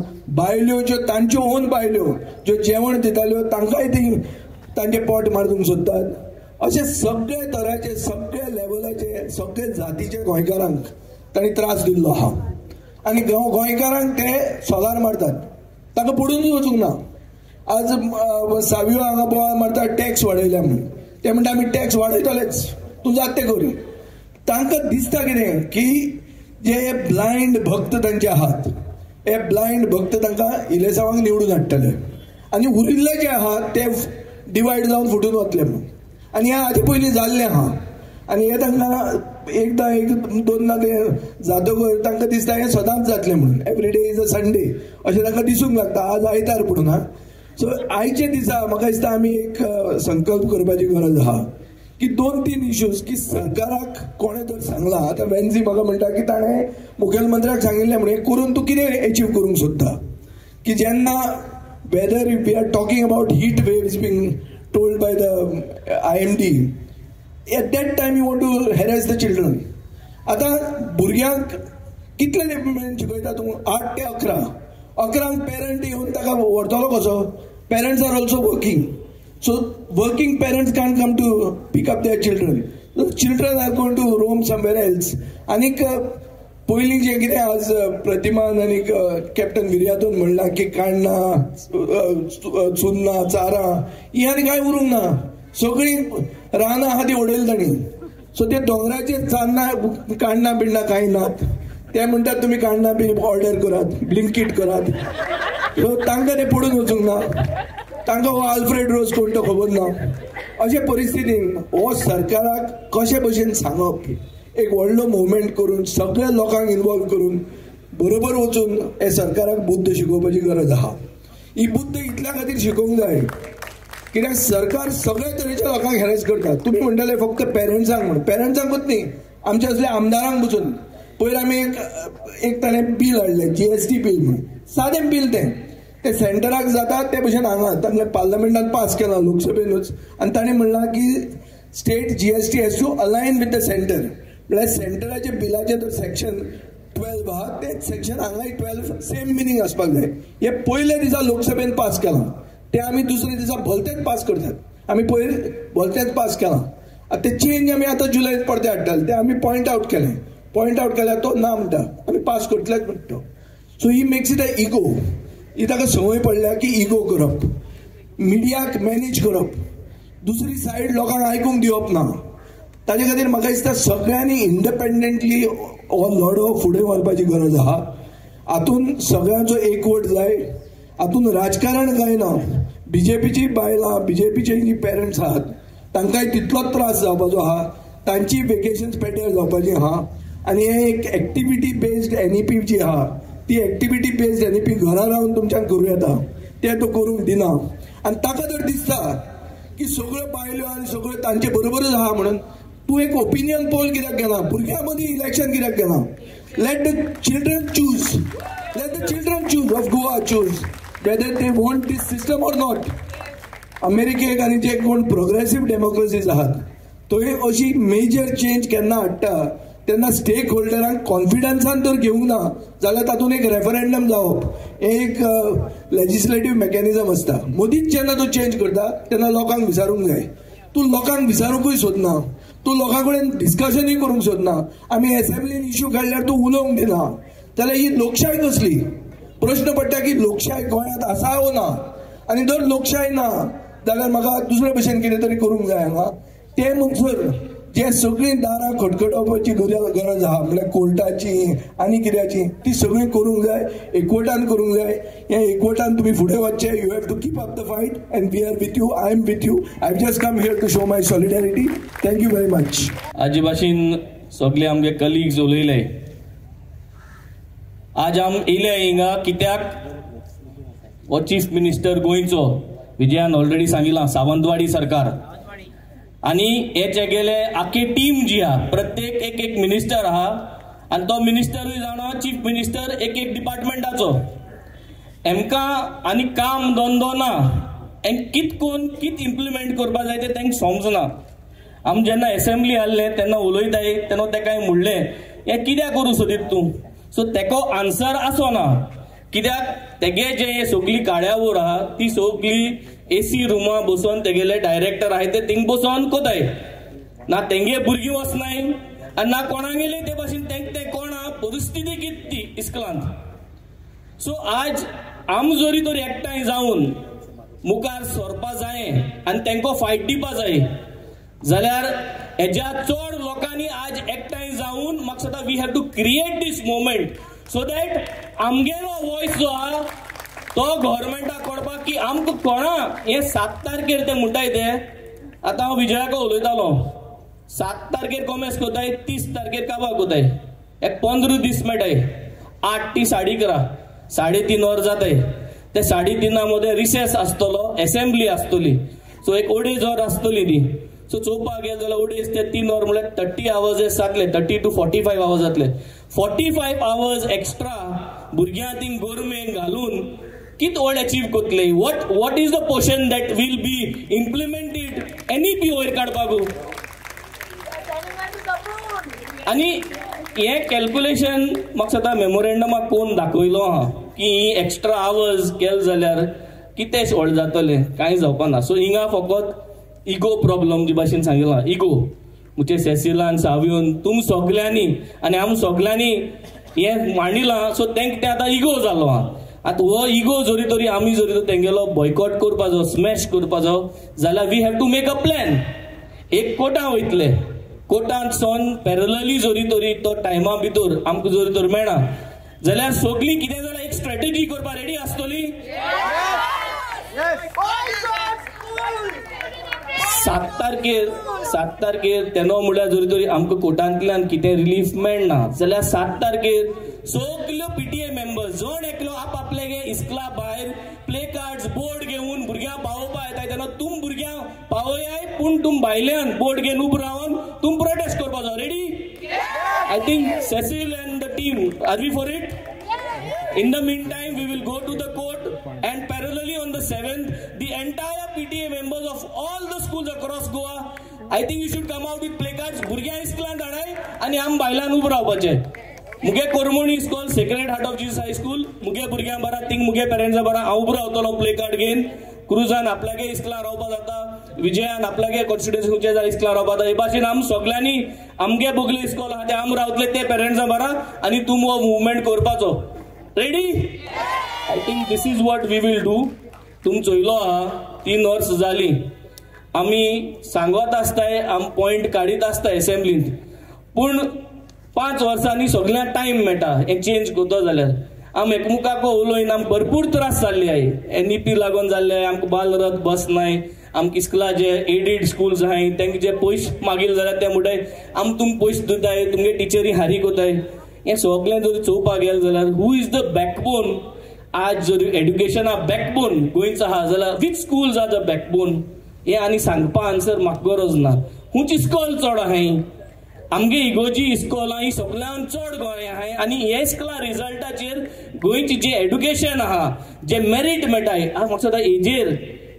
बायल्यो ज्यो तांच्यो ओन बायल्यो ज्यो जेवण दिताल्यो तांकांय ती तांचे पोट मारूंक सोदतात अशे सगळे तराचे सगळे लेवलाचे सगळे जातीचे गोंयकारांक तांणी त्रास दिल्लो आहा आनी गोंयकारांक ते सोलार मारतात तांकां पडूनच वचूंक ना आज सावियो हांगा बोवाळ मारता टॅक्स वाडयल्या म्हणून ते म्हणटा आमी टॅक्स वाडयतलेच तूं जाता तें करी तांकां दिसता कितें की जे ब्लायंड भक्त तांचे आहात हे ब्लायंड भक्त तांकां इलेसांवांक निवडून हाडटले आनी उरिल्ले जे आहात ते डिवायड जावन फुटून वतले म्हणून आनी हें हाजे पयलीं जाल्लें आहा आनी हें तांकां एकदां एक दोनदां तें जातकच तांकां दिसता हें सदांच जातलें म्हणून every day is a Sunday अशें तांकां दिसूंक लागता आज आयतार पडून हा सो आयचे दिसा म्हाका दिसता आमी एक संकल्प करपाची गरज आहा की 2-3 इश्यूज की सरकाराक कोणें तर सांगलां आतां वेन्झी म्हाका म्हणटा की ताणें मुखेलमंत्र्याक सांगिल्लें म्हणून करून तूं कितें एचीव करूंक सोदता की जेन्ना whether we are talking about heat waves being told by the IMD at that time you want to harass the children आता भुरग्यांक कितले डेव्हलपमेंट शिकयता तूं 8 ते 11 पेरंट येवन ताका व्हरतलो कसो parents are also working so working parents can't come to pick up their children are going to roam somewhere else आनीक पयलीं जें कितें आज प्रतिमान आनी कॅप्टन विर्यातून म्हणलां की काण्णां चुन्नां चारां ही आनी कांय उरूंक ना सगळीं रानां आहा ती उडयली तांणी सो ते दोंगराचेर चान्नां काण्णां बिण्णां कांय नात ते म्हणटात तुमी काण्णां बी ऑर्डर करात ब्लिंकीट करात सो तांकां ते पडून वचूंक ना तांकां हो आल्फ्रेड रोज कोण तो खबर ना. अशे परिस्थितीन हो सरकाराक कशे भशेन सांगप, एक व्हडलो मुवमेंट करून सगळ्या लोकांक इन्वॉल्व करून बरोबर वचून हे सरकाराक बुद्ध शिकोवपाची गरज आहा. ही बुद्ध इतल्या खातीर शिकोवंक जाय कित्याक सरकार सगळ्या तरेच्या लोकांक हॅरेस करता. तुमी म्हणटाले फक्त पेरंट्सांक म्हणून, पेरंट्सांकूच न्ही, आमच्या असल्या आमदारांक पसून. पयर आमी एक ताणें बील हाडलें, GST बील म्हणून, सादें बील ते सेंटराक जाता ते भशेन हांगा तांणे पार्लमेंटान पास केला लोकसभेनूच. आनी ताणें म्हणलां की state GST has to align with the centre. म्हळ्यार सेंटराच्या बिलाचे जो सेक्शन 12 आहा तेच सेक्शन हांगाय 12 सेम मिनींग आसपाक जाय. हे पयल्या दिसा लोकसभेन पास केलां, ते आमी दुसऱ्या दिसा भलतेच पास करतात. आमी पयर भलतेच पास केलां. ते चेंज आमी आतां जुलयात परते हाडटाले, ते आमी पॉयंट आवट केल्यार तो ना म्हणटा, आमी पास करतलेच म्हणटा. So he makes it a ego. He ताका संवय पडल्या की इगो करप, मिडियाक मॅनेज करप, दुसरी सायड लोकांक आयकूंक दिवप ना. ताजे खातीर म्हाका दिसता सगळ्यांनी इंडिपेंडंटली हो लढो फुडें व्हरपाची गरज आहा. हातून सगळ्यांचो एकवट जाय. हातून राजकारण काय ना. BJPची बायलां, BJPचे जी पेरंट्स आहात तांकांय तितलोच त्रास जावपाचो आहा, तांची वेकेशन्स पेड्यार जावपाची आहा. आनी हे एक एक्टिविटी बेस्ड NEP जी आहा ती एक्टिविटी बेस्ड NEP घरा रावन तुमच्यान करूं येता, ते तो करूंक दिना. आनी ताका जर दिसता की सगळ्यो बायल्यो आनी सगळ्यो तांचे बरोबरच आहा म्हणून, तूं एक ओपिनियन पोल कित्याक घेना? भुरग्यां मदीं इलेक्शन कित्याक घेना? Let the children choose of Goa choose whether they want this system or not. अमेरिकेक आनी जे कोण प्रोग्रेसिव्ह डेमोक्रेसीज आहात थंय अशी मेजर चेंज केन्ना हाडटा तेन्ना स्टेक होल्डरांक कॉन्फिडन्सान तर घेवंक ना जाल्यार तातूंत एक रेफरंडम जावप हे एक लेजिस्लेटिव्ह मेकॅनिझम आसता. मदींच जेन्ना तूं चेंज करता तेन्ना लोकांक विचारूंक जाय. तूं लोकांक विचारूंकूय सोदना, तूं लोकां कडेन डिस्कशनूय करूंक सोदना. आमी असेंब्लीन इश्यू काडल्यार तूं उलोवंक दिना, जाल्यार ही लोकशाय कसली? प्रश्न पडटा की लोकशाय गोंयांत आसा वो ना. आनी जर लोकशाय ना जाल्यार म्हाका दुसरे भशेन कितें तरी करूंक जाय हांगा. ते म्हणसर जे सगळीं दारां खटखटावपाची गरज आहा म्हळ्यार कोर्टाची आनी कित्याची ती सगळी करूंक जाय, एकवटान करूंक जाय. हे एकवटान तुमी फुडें वचचे. You have to keep up the fight and we are with you. I am with you. I have just come here to show my solidarity. Thank you very much. हाजे भाशेन सगळे आमगे कलिग्स उलयले. आज आम येयले हिंगा कित्याक हो चीफ मिनिस्टर गोंयचो विजयान ऑलरेडी सांगितला सावंतवाडी सरकार आनी हे गेले आख्खी टीम जी आहा प्रत्येक एक मिनिस्टर आहा आनी तो मिनिस्टरूय जावन चीफ मिनिस्टर एक डिपार्टमेंटाचो. हेमकां आनी काम धंदो ना. कित इम्प्लिमेंट करपा जाय ते तांकां समजना. आमी जेन्ना असेंब्ली हाडले तेन्ना उलयताय तेन्ना ताका म्हणलें हें कित्याक करूं सोदीत तूं? सो तेको आन्सर आसोना. कित्याक तेगे जे सगळी कार्यावळ आहा ती सगळी AC रुमा बसोन तेगेले डायरेक्टर आहाय ते थिंग बसोन कोताय ना. तेंगे भुरगीं वचनाय आनी ना कोणाक गेले ते भाशेन ते कोणा परिस्थिती कितली इस्कलांत. सो आज आम जरी तर एकठांय जावन मुखार सरपा जाय आनी तांकां फायट दिवपा जाय जाल्यार हेज्या चड लोकांनी आज एकठांय जावन म्हाका दिसता we have to create this movement so that आमगेलो वॉयस जो आहा तो गव्हर्मेंटाक कळपाक की आमकां कोणा हे 7 तारखेर ते म्हणटाय ते. आतां हांव विजयाक उलयतालो 7 तारखेर कॉमेस कोताय 30 तारखेर काबार कोताय. एक 15 दीस मेळटाय. 8 टी 11:30 3.5 वर जाताय. ते 3.5 मध्ये रिसेस आसतलो, असेंब्ली आसतली. सो एक अडेज वर आसतली ती. सो चोवपाक गेले जाल्यार अडेज ते 3 वर म्हळ्यार 30 आवर्स जातले. 30 to 45 आवर्स जातले. 45 आवर्स एक्स्ट्रा भुरग्यां थिंग गव्हर्मेंट घालून कित व्हड अचीव कोतले? What is the portion that will be implemented NEP वयर काडपाक? आनी हे कॅल्क्युलेशन म्हाका सदां मेमोरेंडमाक कोण दाखयलो आहा की एक्स्ट्रा आवर्स केले जाल्यार कितें व्हड जातलें, कांय जावपा ना. सो हिंगा फकत इगो प्रॉब्लम जी भाशेन सांगितला इगो मुचे सेसिलान सावियोन तुम सगळ्यांनी आनी आम सगळ्यांनी हे मांडिलां. सो तेंक ते आतां इगो जालो आहा. आतां हो इगो जरी तरी आमी जरी तर तेंगेलो बॉयकॉट करपाचो, स्मॅश करपाचो जाल्यार we have to make a plan. एक कोर्टां वयतले, कोर्टांत सोन पॅरलली जरी तरी तो टायमा भितर आमकां जरी तर मेळना जाल्यार सगळीं कितें जाल्यार एक स्ट्रॅटेजी करपाक रेडी आसतली. सात तारखेर तेनो म्हळ्यार जरी तरी आमकां कोर्टांतल्यान कितें रिलीफ मेळना जाल्यार 7 तारखेर सगल्यो पीटीए मेंबर्स जण एकलो आपआपले इस्कला भायर प्ले कार्ड्स बोर्ड घेवन भुरग्यांक पावोवपा येताय तेन्ना तुम भुरग्यांक पावयाय पूण तुम भायल्यान बोर्ड घेवन उब रावन तुम प्रोटेस्ट करपाचो. Ready? I think Cecil and the team, are we for it? In the meantime, we will go to the court and parallelly on the 7th, the entire PTA members of all the schools across Goa, I think you should come out with placards. Burgya Isklan Danai and Am Bailan Ubrabache. Muge Kormoni School, Sacred Heart of Jesus High School, Muge Burgya Bara, Ting Muge Parents Bara, Aubra Otolo placard again. क्रुजान आपल्यागे इस्कला रावपा जाता, विजयान आपल्यागे कॉन्स्टिट्युएन्सीचे जा इस्कला रावपा जाता. हे भाशेन आम सगळ्यांनी आमगे बोगले इस्कॉल आहा ते आम रावतले ते पेरेंट्सां बरा आनी तुम हो मुवमेंट करपाचो. Ready? I think this is what we will do. तुम चोयलो आहा 3 वर्स जाली आमी सांगत आसताय, आम पॉइंट काडीत आसताय असेंब्लींत, पूण 5 वर्सांनी सगळ्यांक टायम मेळटा हे चेंज करतो जाल्यार. आम एकमुखाक उलोवन आम भरपूर त्रास जाल्ले आहाय. NEP लागून जाल्ले आहाय, आमकां बालरथ बस नाय, आमकां इस्कला जे एडेड स्कूल्स आहाय तेंके जे पयशे मागील जाल्यार ते म्हणटाय आम तुमकां पयशे दिताय, तुमगे टिचरी हारी कोताय. हें सगळें जर चोवपाक गेलें जाल्यार हू इज द बॅकबोन? आज जर एड्युकेशना बॅकबोन गोंयचो आहा जाल्यार which schools are the backbone? हें आनी सांगपा आन्सर म्हाका गरज ना. खूंच इस्कॉल चड आहाय, आमगे इगोजी इस्कॉलां ही सगळ्यान चड गोंय आहाय आनी हे इस्कला रिजल्टाचेर गोंयची जे एड्युकेशन आहा, जे मेरीट मेळटाय, म्हाका दिसता हेजेर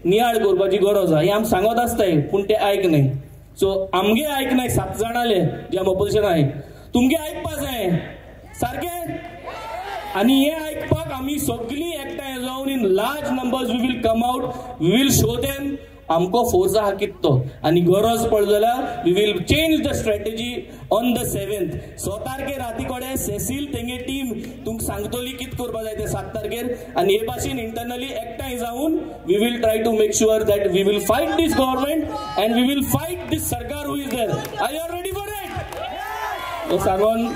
नियाळ करपाची गरज आहा. हें आमी सांगत आसताय पूण ते आयकनाय. सो आमगे आयकनाय 7 जाणांले जे आम ऑपोजिशन आहाय, तुमगे आयकपा जाय सारकें. आनी हे आयकपाक आमी सगळीं एकठांय जावन in large numbers we will come out, we will show them आमको फोर्स आहा कितो आनी गरज पडली जाल्यार we will change the strategy on the 7th. 6 तारखेर राती कोडे सेसील तेंगे टीम तुमकां सांगतली कित करपा जाय ते 7 तारखेर आनी हे भाशेन इंटरनली एकठांय जावन we will try to make sure that we will fight these government and we will fight these सरकार who is there. Are you ready for it? हे सांगून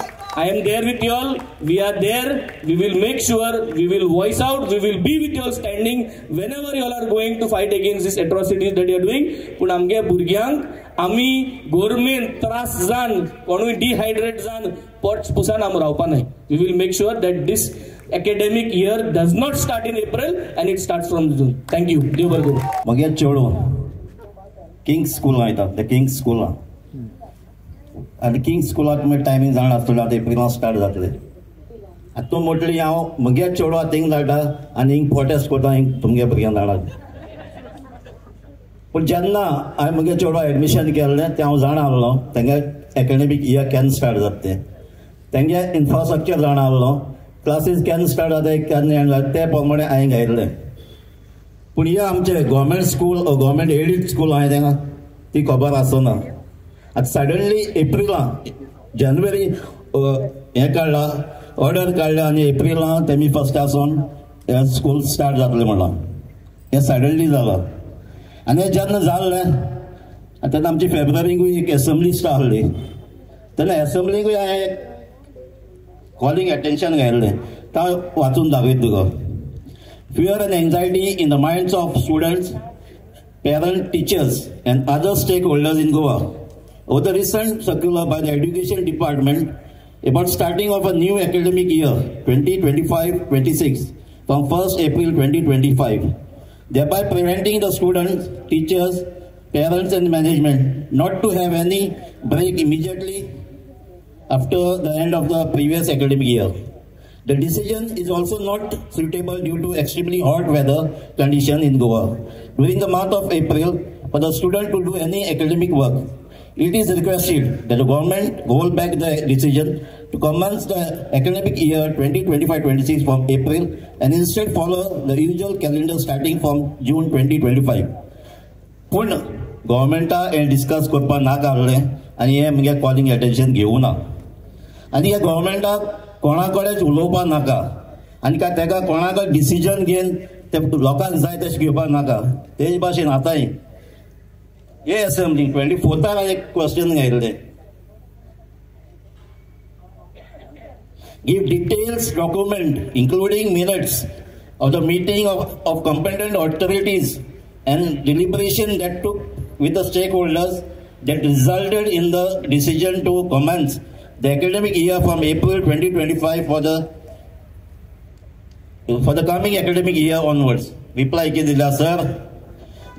I am there with you all. We are there. We will make sure we will voice out. We will be with you all standing whenever you all are going to fight against these atrocities that you are doing. पण आमगे भुरग्यांक आमी गव्हर्नमेंट त्रास जान कोणूय डिहायड्रेट जान पोट पुसान आम रावपा नाय. We will make sure that this academic year does not start in April and it starts from June. Thank you. देव बरें करूं. मगे चेडो किंग्स स्कूल वयता, ते किंग्स स्कूल आनी किंग्स स्कूलाक टायमींग जाणा आसतलें, आतां एप्रिलांत स्टार्ट जातलें. आतां तूं म्हटली हांव म्हगे चेडवा थिंग धाडटा आनी हिंग प्रोटेस्ट करता हिंग तुमगे भुरग्यांक धाडात. पूण जेन्ना हांवें म्हगे चेडवा एडमिशन केल्लें तें हांव जाणा आसलो तेंगे एकाडेमीक इयर केन्ना स्टार्ट जाता तें, तेंगे इन्फ्रास्ट्रक्चर जाणा आसलो, क्लासीस केन्ना स्टार्ट जाता केन्ना एंड जाता ते प्रमाणे हांवें घायल्लें. पूण हे आमचे government school government aided school हांवें तेंगा ती खबर आसना. आतां सडनली एप्रिलांत जानेवारी हें काडला ऑर्डर काडल्या आनी एप्रिलांत तेमी फर्स्ट आसून हे स्कूल स्टार्ट जातलें म्हणलां. हें सडनली जालां आनी हें जेन्ना जाल्लें तेन्ना आमची फेब्रुवारीकूय एक एसेंब्ली स्टार्ट जाली. तेन्ना एसेंब्लीकूय हांवें कॉलिंग एटेन्शन घायल्लें तें हांव वाचून दाखयता तुका. Fear and anxiety in the minds of students, parents, teachers and other stakeholders in Goa over the recent circular by the Education Department about starting of a new academic year 2025-26 from 1st April 2025, thereby preventing the students, teachers, parents and management not to have any break immediately after the end of the previous academic year. The decision is also not suitable due to extremely hot weather condition in Goa during the month of April for the student to do any academic work. It is requested that the government roll back the decision to commence the academic year 2025-26 from April and instead follow the usual calendar starting from June 2025. पूण गव्हर्मेंटा हें डिस्कस करपाक नाका आसलें आनी हें म्हगे कॉलिंग एटेन्शन घेवना आनी हे गव्हर्मेंटाक कोणा कडेच उलोवपाक नाका आनी काय तेका कोणाकय डिसिजन घेवन ते लोकांक जाय तशें घेवपाक नाका. तेच भाशेन आतां हे असेंब्ली 24 एक question घायल्लें. Give details document including minutes of the meeting of competent authorities and deliberation that took with the stakeholders that resulted in the decision to commence the academic year from April 2025 for the coming academic year onwards. Reply ke dila, sir.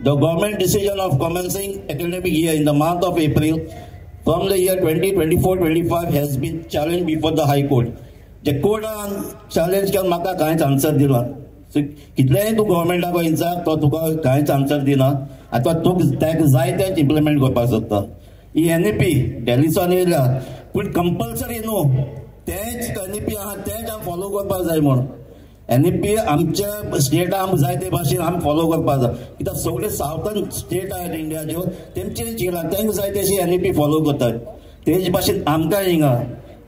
The government decision of commencing academic year in the month of April from the year 2024-25 has been challenged before the High Court. The court challenge केलं म्हाका कांयच आन्सर दिना. कितलेंय तूं गव्हर्मेंटाक वयचा तो तुका कांयच आन्सर दिना. आतां तूं ताका जाय तेंच इम्प्लिमेंट करपाक सोदता. ही NEP डेल्लीसान येयल्या पूण कंपल्सरी न्हू. तेंच NEP आहा तेंच आमी फॉलो करपाक जाय म्हूण. NEP आमच्या स्टेटाक जाय ते भाशेन आमी फॉलो करपाक जाय. कित्याक सगळे सावथर्न स्टेट आहेत इंडियाच्यो तेंचेंच केला तांकां जाय तशी NEP फॉलो करतात. तेच भाशेन आमकां हिंगा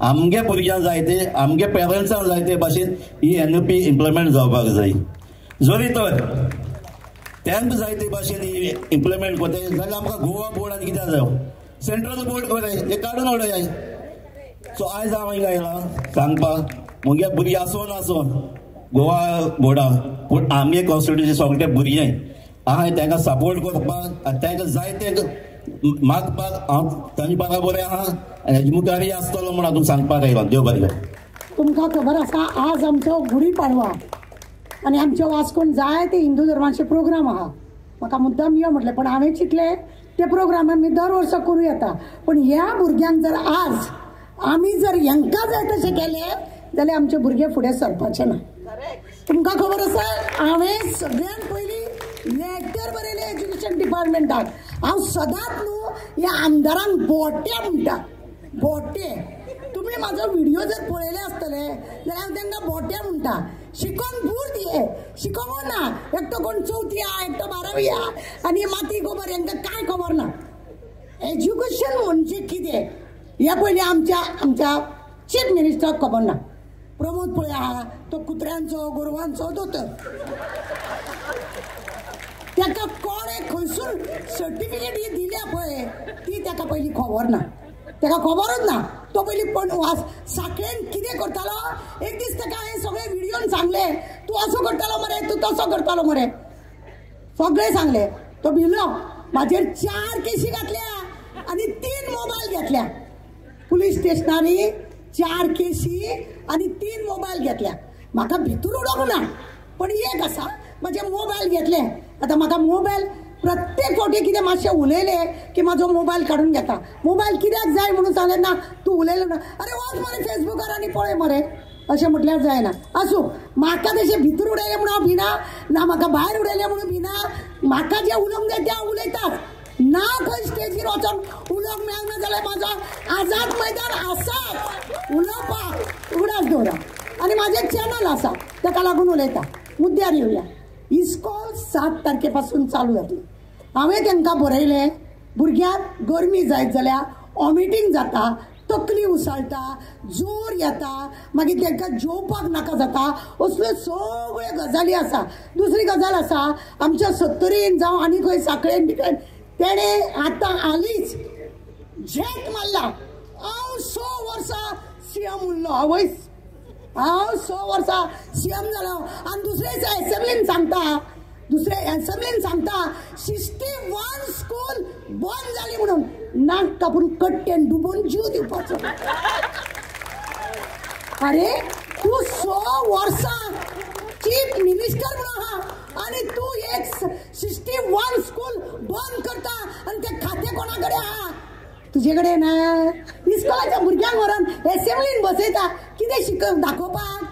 आमगे भुरग्यांक जाय ते आमगे पेरंट्सांक जाय ते भाशेन ही NEP इम्प्लिमेंट जावपाक जाय. जरी तर तांकां जाय ते भाशेन ही इम्प्लिमेंट करता जाल्यार आमकां गोवा बोर्डान कित्याक जाय सेंट्रल बोर्ड करे ते काडून उडय. सो आयज हांव हिंगा येयला सांगपाक मुगे भुरगीं आसूं नासूं गोवा बोर्डाक पूण आमगे कॉन्स्टिट्युशन सगळे भुरगे हांवें तांकां सपोर्ट करपाक आनी तांकां जाय ते मागपाक हांव तांचे बराबर आहा आनी हेजे मुखारय आसतलो म्हूण हातून सांगपाक आयलो. देव बरें करूं. तुमकां खबर आसा आज आमचो गुडी पाडवा आनी आमच्या वास्कोन जाय ते हिंदू धर्माचे प्रोग्राम आहा. म्हाका मुद्दाम यो म्हटलें पण हांवें चिंतलें ते प्रोग्राम आमी दर वर्सा करूं येता पण ह्या भुरग्यांक जर आज आमी जर हेंकां जाय तशें केलें जाल्यार आमचे भुरगे फुडें सरपाचे ना. तुमकां खबर आसा हांवें सगळ्यात पयलीं लॅटर बरयलें एज्युकेशन डिपार्टमेंटाक. हांव सदांच न्हू ह्या आमदारांक बोटे म्हणटा. बोटे तुमी म्हाजो व्हिडिओ जर पळयले आसतले जाल्यार हांव तांकां बोटे म्हणटा. शिकोन बूर दिये शिकोवो ना. एकटो कोण 4थी एकटो 12वी आनी माती खबर हांकां कांय खबर ना. एज्युकेशन म्हणजे कितें हे पयलीं आमच्या चीफ मिनिस्टराक खबर ना. प्रमोद पळय आहा तो कुत्र्यांचो गोरवांचो दोतोर. ताका कोणे खंयसून सर्टिफिकेट ही दिल्या पळय ती ताका पयलीं खबर ना. ताका खबरच ना. तो पयलीं पण साखळेन कितें करतालो. एक दीस ताका हांवें सगळे व्हिडिओन सांगलें तूं असो करतालो मरे तूं तसो करतालो मरे सगळें सांगलें. तो भिलो. म्हाजेर 4 केसी घातल्या आनी 3 मोबायल घेतल्या. पुलीस स्टेशनारी 4 केसी आनी 3 मोबायल घेतल्या. म्हाका भितूर उडोवंक ना पण एक आसा म्हाजे मोबायल घेतले. आतां म्हाका मोबायल प्रत्येक फावटी कितें मातशें उलयलें की म्हाजो मोबायल काडून घेता. मोबायल कित्याक जाय म्हणून सांगलें ना तूं उलयलो ना. अरे वच मरे फेसबुकार आनी पळय मरे अशें म्हटल्यार जायना. आसूं म्हाका तशें भितूर उडयलें म्हणून हांव भिना ना म्हाका भायर उडयलें म्हणून भिना. म्हाका जें उलोवंक जाय तें हांव उलयताच. ना खंय स्टेजीर वचोन उलोवंक मेळना जाल्यार म्हाजो आझाद मैदान आसा उलोवपाक उगडास दवरा आनी म्हाजें चॅनल आसा ताका लागून उलयता. मुद्द्यार येवया. इस्कॉल 7 तारखेपासून चालू जातली. हांवें तांकां बरयलें भुरग्यांक गरमी जायत जाल्यार वॉमिटींग जाता तकली उसळटा जोर येता मागीर तांकां जेवपाक नाका जाता असल्यो सगळ्यो गजाली आसा. दुसरी गजाल आसा आमच्या 70रीन जावं आनी खंय साखळेन बिकळेन तेणे आतां हालींच झेट मारला. हांव 6 वर्सां CM उरलो. हांव 6 वर्सां CM जालो आनी दुसरे एसेंब्लीन सांगता 61 स्कूल बंद जाली म्हणून नाक कापून कट्टेन डुबोवन जीव दिवपाचो. अरे तूं 6 वर्सां चीफ मिनिस्टर म्हणून आहा आनी तूं एक 61 स्कूल बंद करता आनी ते खातें कोणा कडेन आहा तुजे कडेन ना. इस्कॉलाच्या भुरग्यांक व्हरून एसेंब्लीन बसयता कितें शिकप दाखोवपाक.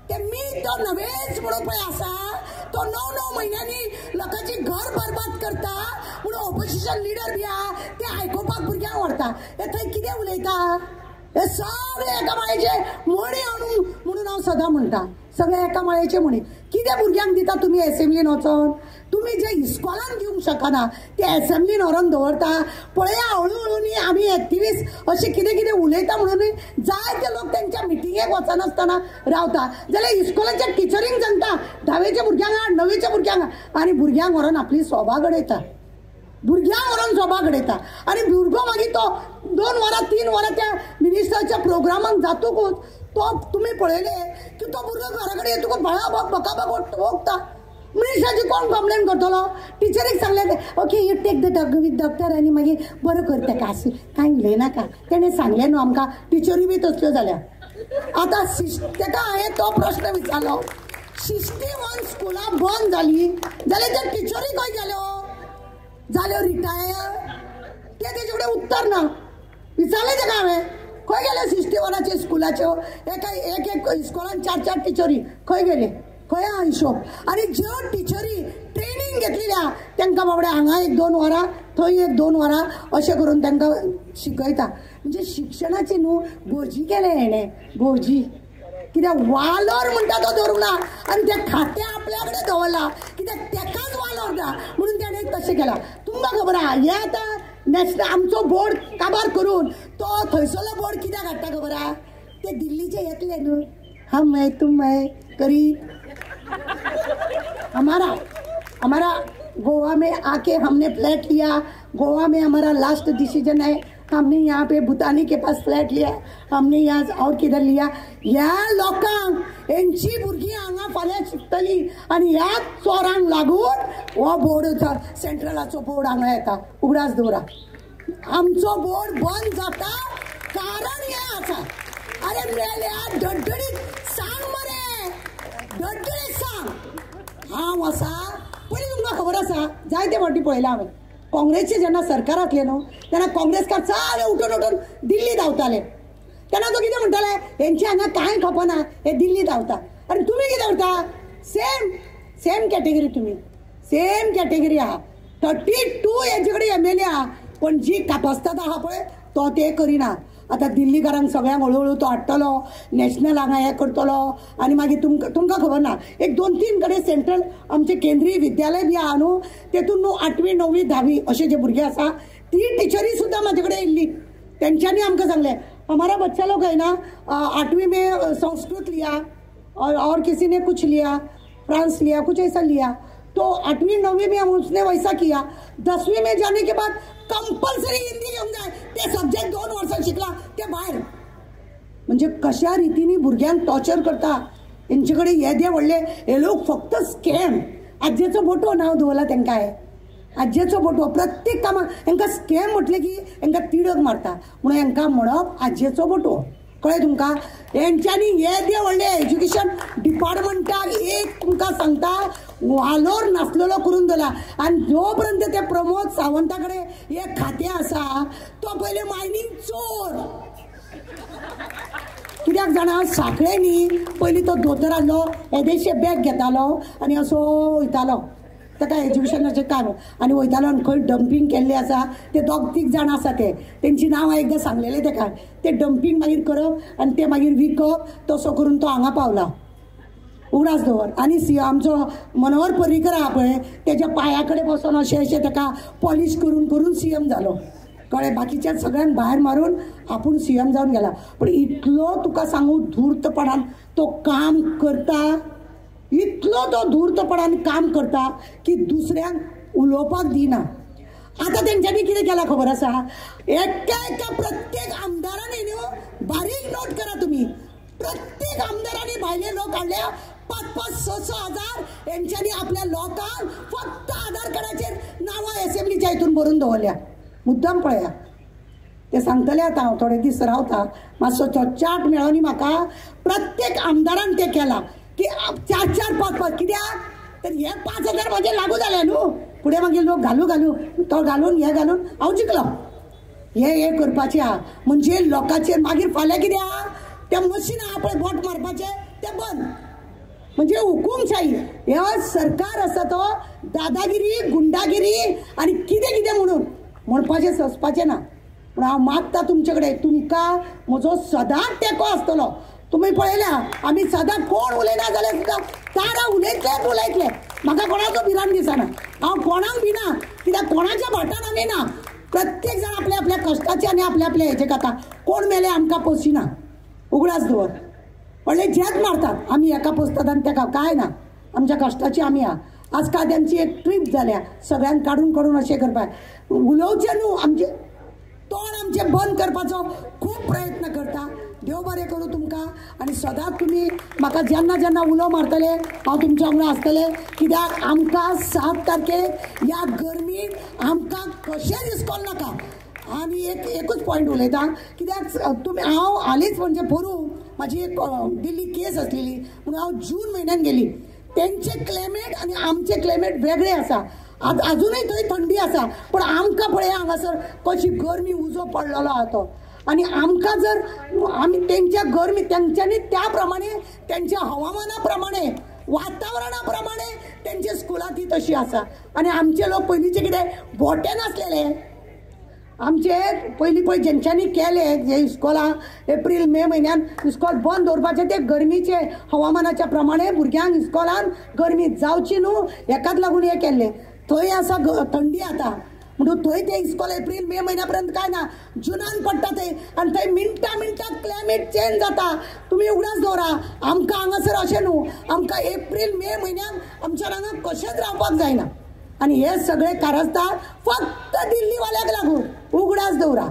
ते मी तो नवेश म्हणून पळय आसा तो 9 म्हयन्यांनी लोकांची घर बरबाद करता म्हणून ऑपोजिशन लिडर बी आहा ते आयकोपाक भुरग्यांक व्हरता. हे थंय कितें उलयता. हे सगळे एका माळेचे मणी आणून म्हणून हांव सदां म्हणटा सगळे एका माळेचे मणी. कितें भुरग्यांक दिता तुमी एसेंब्लीन वचोन. तुमी जे इस्कॉलान दिवंक शकना ते एसेंब्लीन व्हरून दवरता. पळया हळूहळू न्ही आमी एक्टिविस्ट अशें कितें कितें उलयता म्हणून जाय ते लोक तेंच्या मिटिंगेक वचनासतना रावता जाल्यार इस्कॉलाच्या टिचरींक सांगता 10वेच्या भुरग्यांक 9वेच्या भुरग्यांक आनी भुरग्यांक व्हरून आपली सभा घडयता. आनी भुरगो मागीर तो 2 वरां 3 वरां त्या मिनिस्टराच्या प्रोग्रामाक जातकूच तो तुम्ही पळयले की तो भुरगो घरा कडेन तुका भया बका ओगता मनिशाची कोण कंप्लेन करतलो टिचरीक सांगले okay you take the dog with doctor आनी मागीर बरो कर ताका अशें कांय उलयनाका तेणें सांगलें न्हू आमकां टिचरी बी तसल्यो जाल्या आतां ताका हांवें तो प्रश्न विचारलो 61 स्कुलां बंद जाली जाल्यार त्या टिचरी खंय जाल्यो रिटायर ते तेजे कडेन उत्तर ना विचारलें ताका हांवें खंय गेले 61चे स्कुलाच्यो एक इस्कॉलान 4 टिचरी खंय गेले खंय हा हिशोब आनी ज्यो टिचरी ट्रेनिंग घेतलेल्या तांकां बाबडे हांगा 1-2 वरां थंय 1-2 वरां अशें करून तांकां शिकयता म्हणजे शिक्षणाची न्हू भोजी केलें हेणें भोजी कित्याक वालोर म्हणटा तो धरूना आनी तें खातें आपल्या कडेन दवरला कित्याक तेकाच वालोर ना म्हणून तेणें तशें केलां तुमकां खबर आहा हें आतां नॅशनल आमचो बोर्ड काबार करून तो थंयसरलो बोर्ड कित्याक हाडटा खबर आहा ते दिल्लीचे येतले न्हू हम है तुम है करी हमारा गोवा में आके हमने फ्लैट लिया गोवा में हमारा लास्ट डिसीजन है हमने यहाँ पे भूटानी के पास फ्लैट लिया हमने यहाँ और किधर लिया ह्या लोकांक यांची भुरगीं हांगा फाल्यां शिकतली आनी ह्याच चोरांक लागून हो बोर्ड सेंट्रलाचो बोर्ड हांगा येता उगडास दवरा आमचो बोर्ड बंद जाता कारण हें आसा अरे मेल्या धडधडीत सांग मरे धडधडीत सांग हांव आसा पयलीं तुमकां खबर आसा जायते फावटी पळयलां हांवें काँग्रेसचे जेन्ना सरकारांतले न्हू तेन्ना काँग्रेसकार सगळे उठून दिल्ली धांवताले तेन्ना तो कितें म्हणटाले हेंचे हांगा कांय खपना हे दिल्ली धांवता आनी तुमी कितें करता सेम कॅटेगरी तुमी सेम कॅटेगरी आहा 32 हेंचे कडेन MLA आहा पण जी कापास्ताद आहा पळय तो ते करिना आतां दिल्लीकारांक सगळ्यांक हळूहळू तो हाडटलो नॅशनल हांगा हें करतलो आनी मागीर तुमकां खबर ना 1-2-3 कडेन सेंट्रल आमचे केंद्रीय विद्यालय बी आहा न्हू तेतून न्हू 8वी 9वी 10वी अशे जे भुरगे आसा ती टिचरी सुद्दां म्हाजे कडेन येयल्ली तेंच्यांनी आमकां सांगलें हमारा बच्चा लोग है ना 8वीं में संस्कृत लिया और किसी ने कुछ लिया फ्रांस लिया कुछ ऐसा लिया तो 8वीं 9वीं में उसने वैसा किया 10वीं में जाने के बाद कंपल्सरी हिंदी घेऊन जाय ते सब्जेक्ट 2 वर्सां शिकला ते भायर म्हणजे कशा रितीने भुरग्यांक टॉर्चर करता तेंचे कडेन हे व्हडले हे लोक फक्त स्कॅम आज्जेचो बोटो नांव दवरला तेंकां हे आज्जेचो बोटो प्रत्येक कामां हेंकां स्कॅम म्हटलें की हेंकां तिडक मारता म्हणून हेंकां म्हणप आज्जेचो बोटो कळ्ळें तुमकां हेंच्यांनी हे व्हडले एज्युकेशन डिपार्टमेंटाक एक तुमकां सांगता वालोर नासलेलो करून दवरला आनी जो पर्यंत ते प्रमोद सावंता कडेन एक खातें आसा तो पयले मायनींग चोर कित्याक जाणा साखळे न्ही पयलीं तो दोतोर आसलो येदेशे बॅग घेतालो आनी असो वयतालो ताका एज्युकेशनाचें काम आनी वयतालो आनी खंय डंपींग केल्लें आसा ते 2-3 जाण आसा तेंची नांवां एकदां सांगलेलें ताका ते डंपींग मागीर करप आनी ते मागीर विकप तसो करून तो हांगा पावला उगडास दवर आनी आमचो मनोहर पर्रीकर आहा पळय तेज्या पांया कडेन बसून अशें ताका पॉलिश करून CM जालो कळ्ळें बाकीच्या सगळ्यांक भायर मारून आपूण CM जावन गेला पण इतलो तुका सांगू धूर्तपणान तो काम करता इतलो तो धूर्तपणान काम करता की दुसऱ्यांक उलोवपाक दिना आता तेंच्यांनी कितें केलां खबर आसा एका प्रत्येक आमदारांनी न्हू बारीक नोट करा तुम्ही प्रत्येक आमदारांनी भायले लोक हाडले 5-6 हजार हेंच्यांनी आपल्या लोकांक फक्त आधार कार्डाचेर नांवां असेंब्लीच्या हितून बरोवन दवरल्या मुद्दाम पळया ते सांगतले आता हांव थोडे दीस रावता मातसो चार्ट मेळ्ळो न्ही म्हाका प्रत्येक आमदारान ते केला की 4-5 कित्याक तर हे 5,000 म्हाजे लागू जाले न्हू फुडें मागीर लोक घालू तो घालून हे घालून हांव जिंकलो हे करपाचें आहा म्हणजे लोकांचेर मागीर फाल्यां कितें आहा ते मशीन आहा पळय बोट मारपाचें ते बंद म्हणजे हुकूमशाही हे सरकार आसा तो दादागिरी गुंडागिरी आनी कितें म्हणून म्हणपाचें ससपाचें ना पूण हांव मागता तुमचे कडेन तुमकां म्हजो सदांच तेंको आसतलो तुम्ही पळयल्या आमी सदां कोण उलयना जाल्यार सुद्दां तारा उलयतले म्हाका कोणाचो भिरांत दिसना हांव कोणाक भिना कित्याक कोणाच्या भाटान आमी ना प्रत्येक जाण आपल्या आपल्या कश्टाचे आनी आपल्या आपल्या हेचे खाता कोण मेले आमकां पोसिना उगडास दवर व्हडले झेत मारतात आमी एका पोसतात आनी तेका काय ना आमच्या कश्टाची आमी आहा आज काद्यांची एक ट्रीप जाल्या सगळ्यांक काडून अशें करपाक उलोवचें न्हू आमचे तोंड आमचें बंद करपाचो खूब प्रयत्न करता देव बरें करूं तुमकां आनी सदांच तुमी म्हाका जेन्ना जेन्ना उलो मारतले हांव तुमच्या वांगडा आसतलें कित्याक आमकां 7 तारखेक ह्या गर्मीक आमकां कशेंच दिसकोन नाका. आनी एकूच पॉयंट उलयता कित्याक तुमी हांव हालींच म्हणजे पोरू म्हाजी एक दिल्ली केस आसलेली म्हणून हांव जून म्हयन्यान गेली. तेंचे क्लायमेट आनी आमचे क्लायमेट वेगळे आसा. अजूनय थंय थंडी आसा पण आमकां पळय हांगासर कशी गरमी उजो पडलेलो आहा तो. आणि आमकां जर आमी तेंच्या गरमी तेंच्यांनी त्या प्रमाणे तेंच्या हवामाना प्रमाणे वातावरणा प्रमाणे तेंच्या स्कुलां ती तशी आसा. आनी आमचे लोक पयलींचे कितें बोटे नासलेले आमचे पयलीं पळय जेंच्यांनी केले जे इस्कॉलां एप्रील मे म्हयन्यान इस्कॉल बंद दवरपाचे ते गरमीचे हवामानाच्या प्रमाणे भुरग्यांक इस्कॉलान गरमी जावची न्हू हेकाच लागून हे केल्ले. थंय आसा थंडी आता म्हणून थंय ते इस्कॉल एप्रील मे म्हयन्या पर्यंत काय ना जुनान पडटा थंय आनी थंय मिनटां क्लायमेट चेंज जाता. तुमी उगडास दवरा आमकां हांगासर अशें न्हू आमकां एप्रील मे म्हयन्याक आमच्या हांगा कशेंच रावपाक जायना. आनी हे सगळे कारस्तार फक्त दिल्लीवाल्याक लागून उगडास दवरा.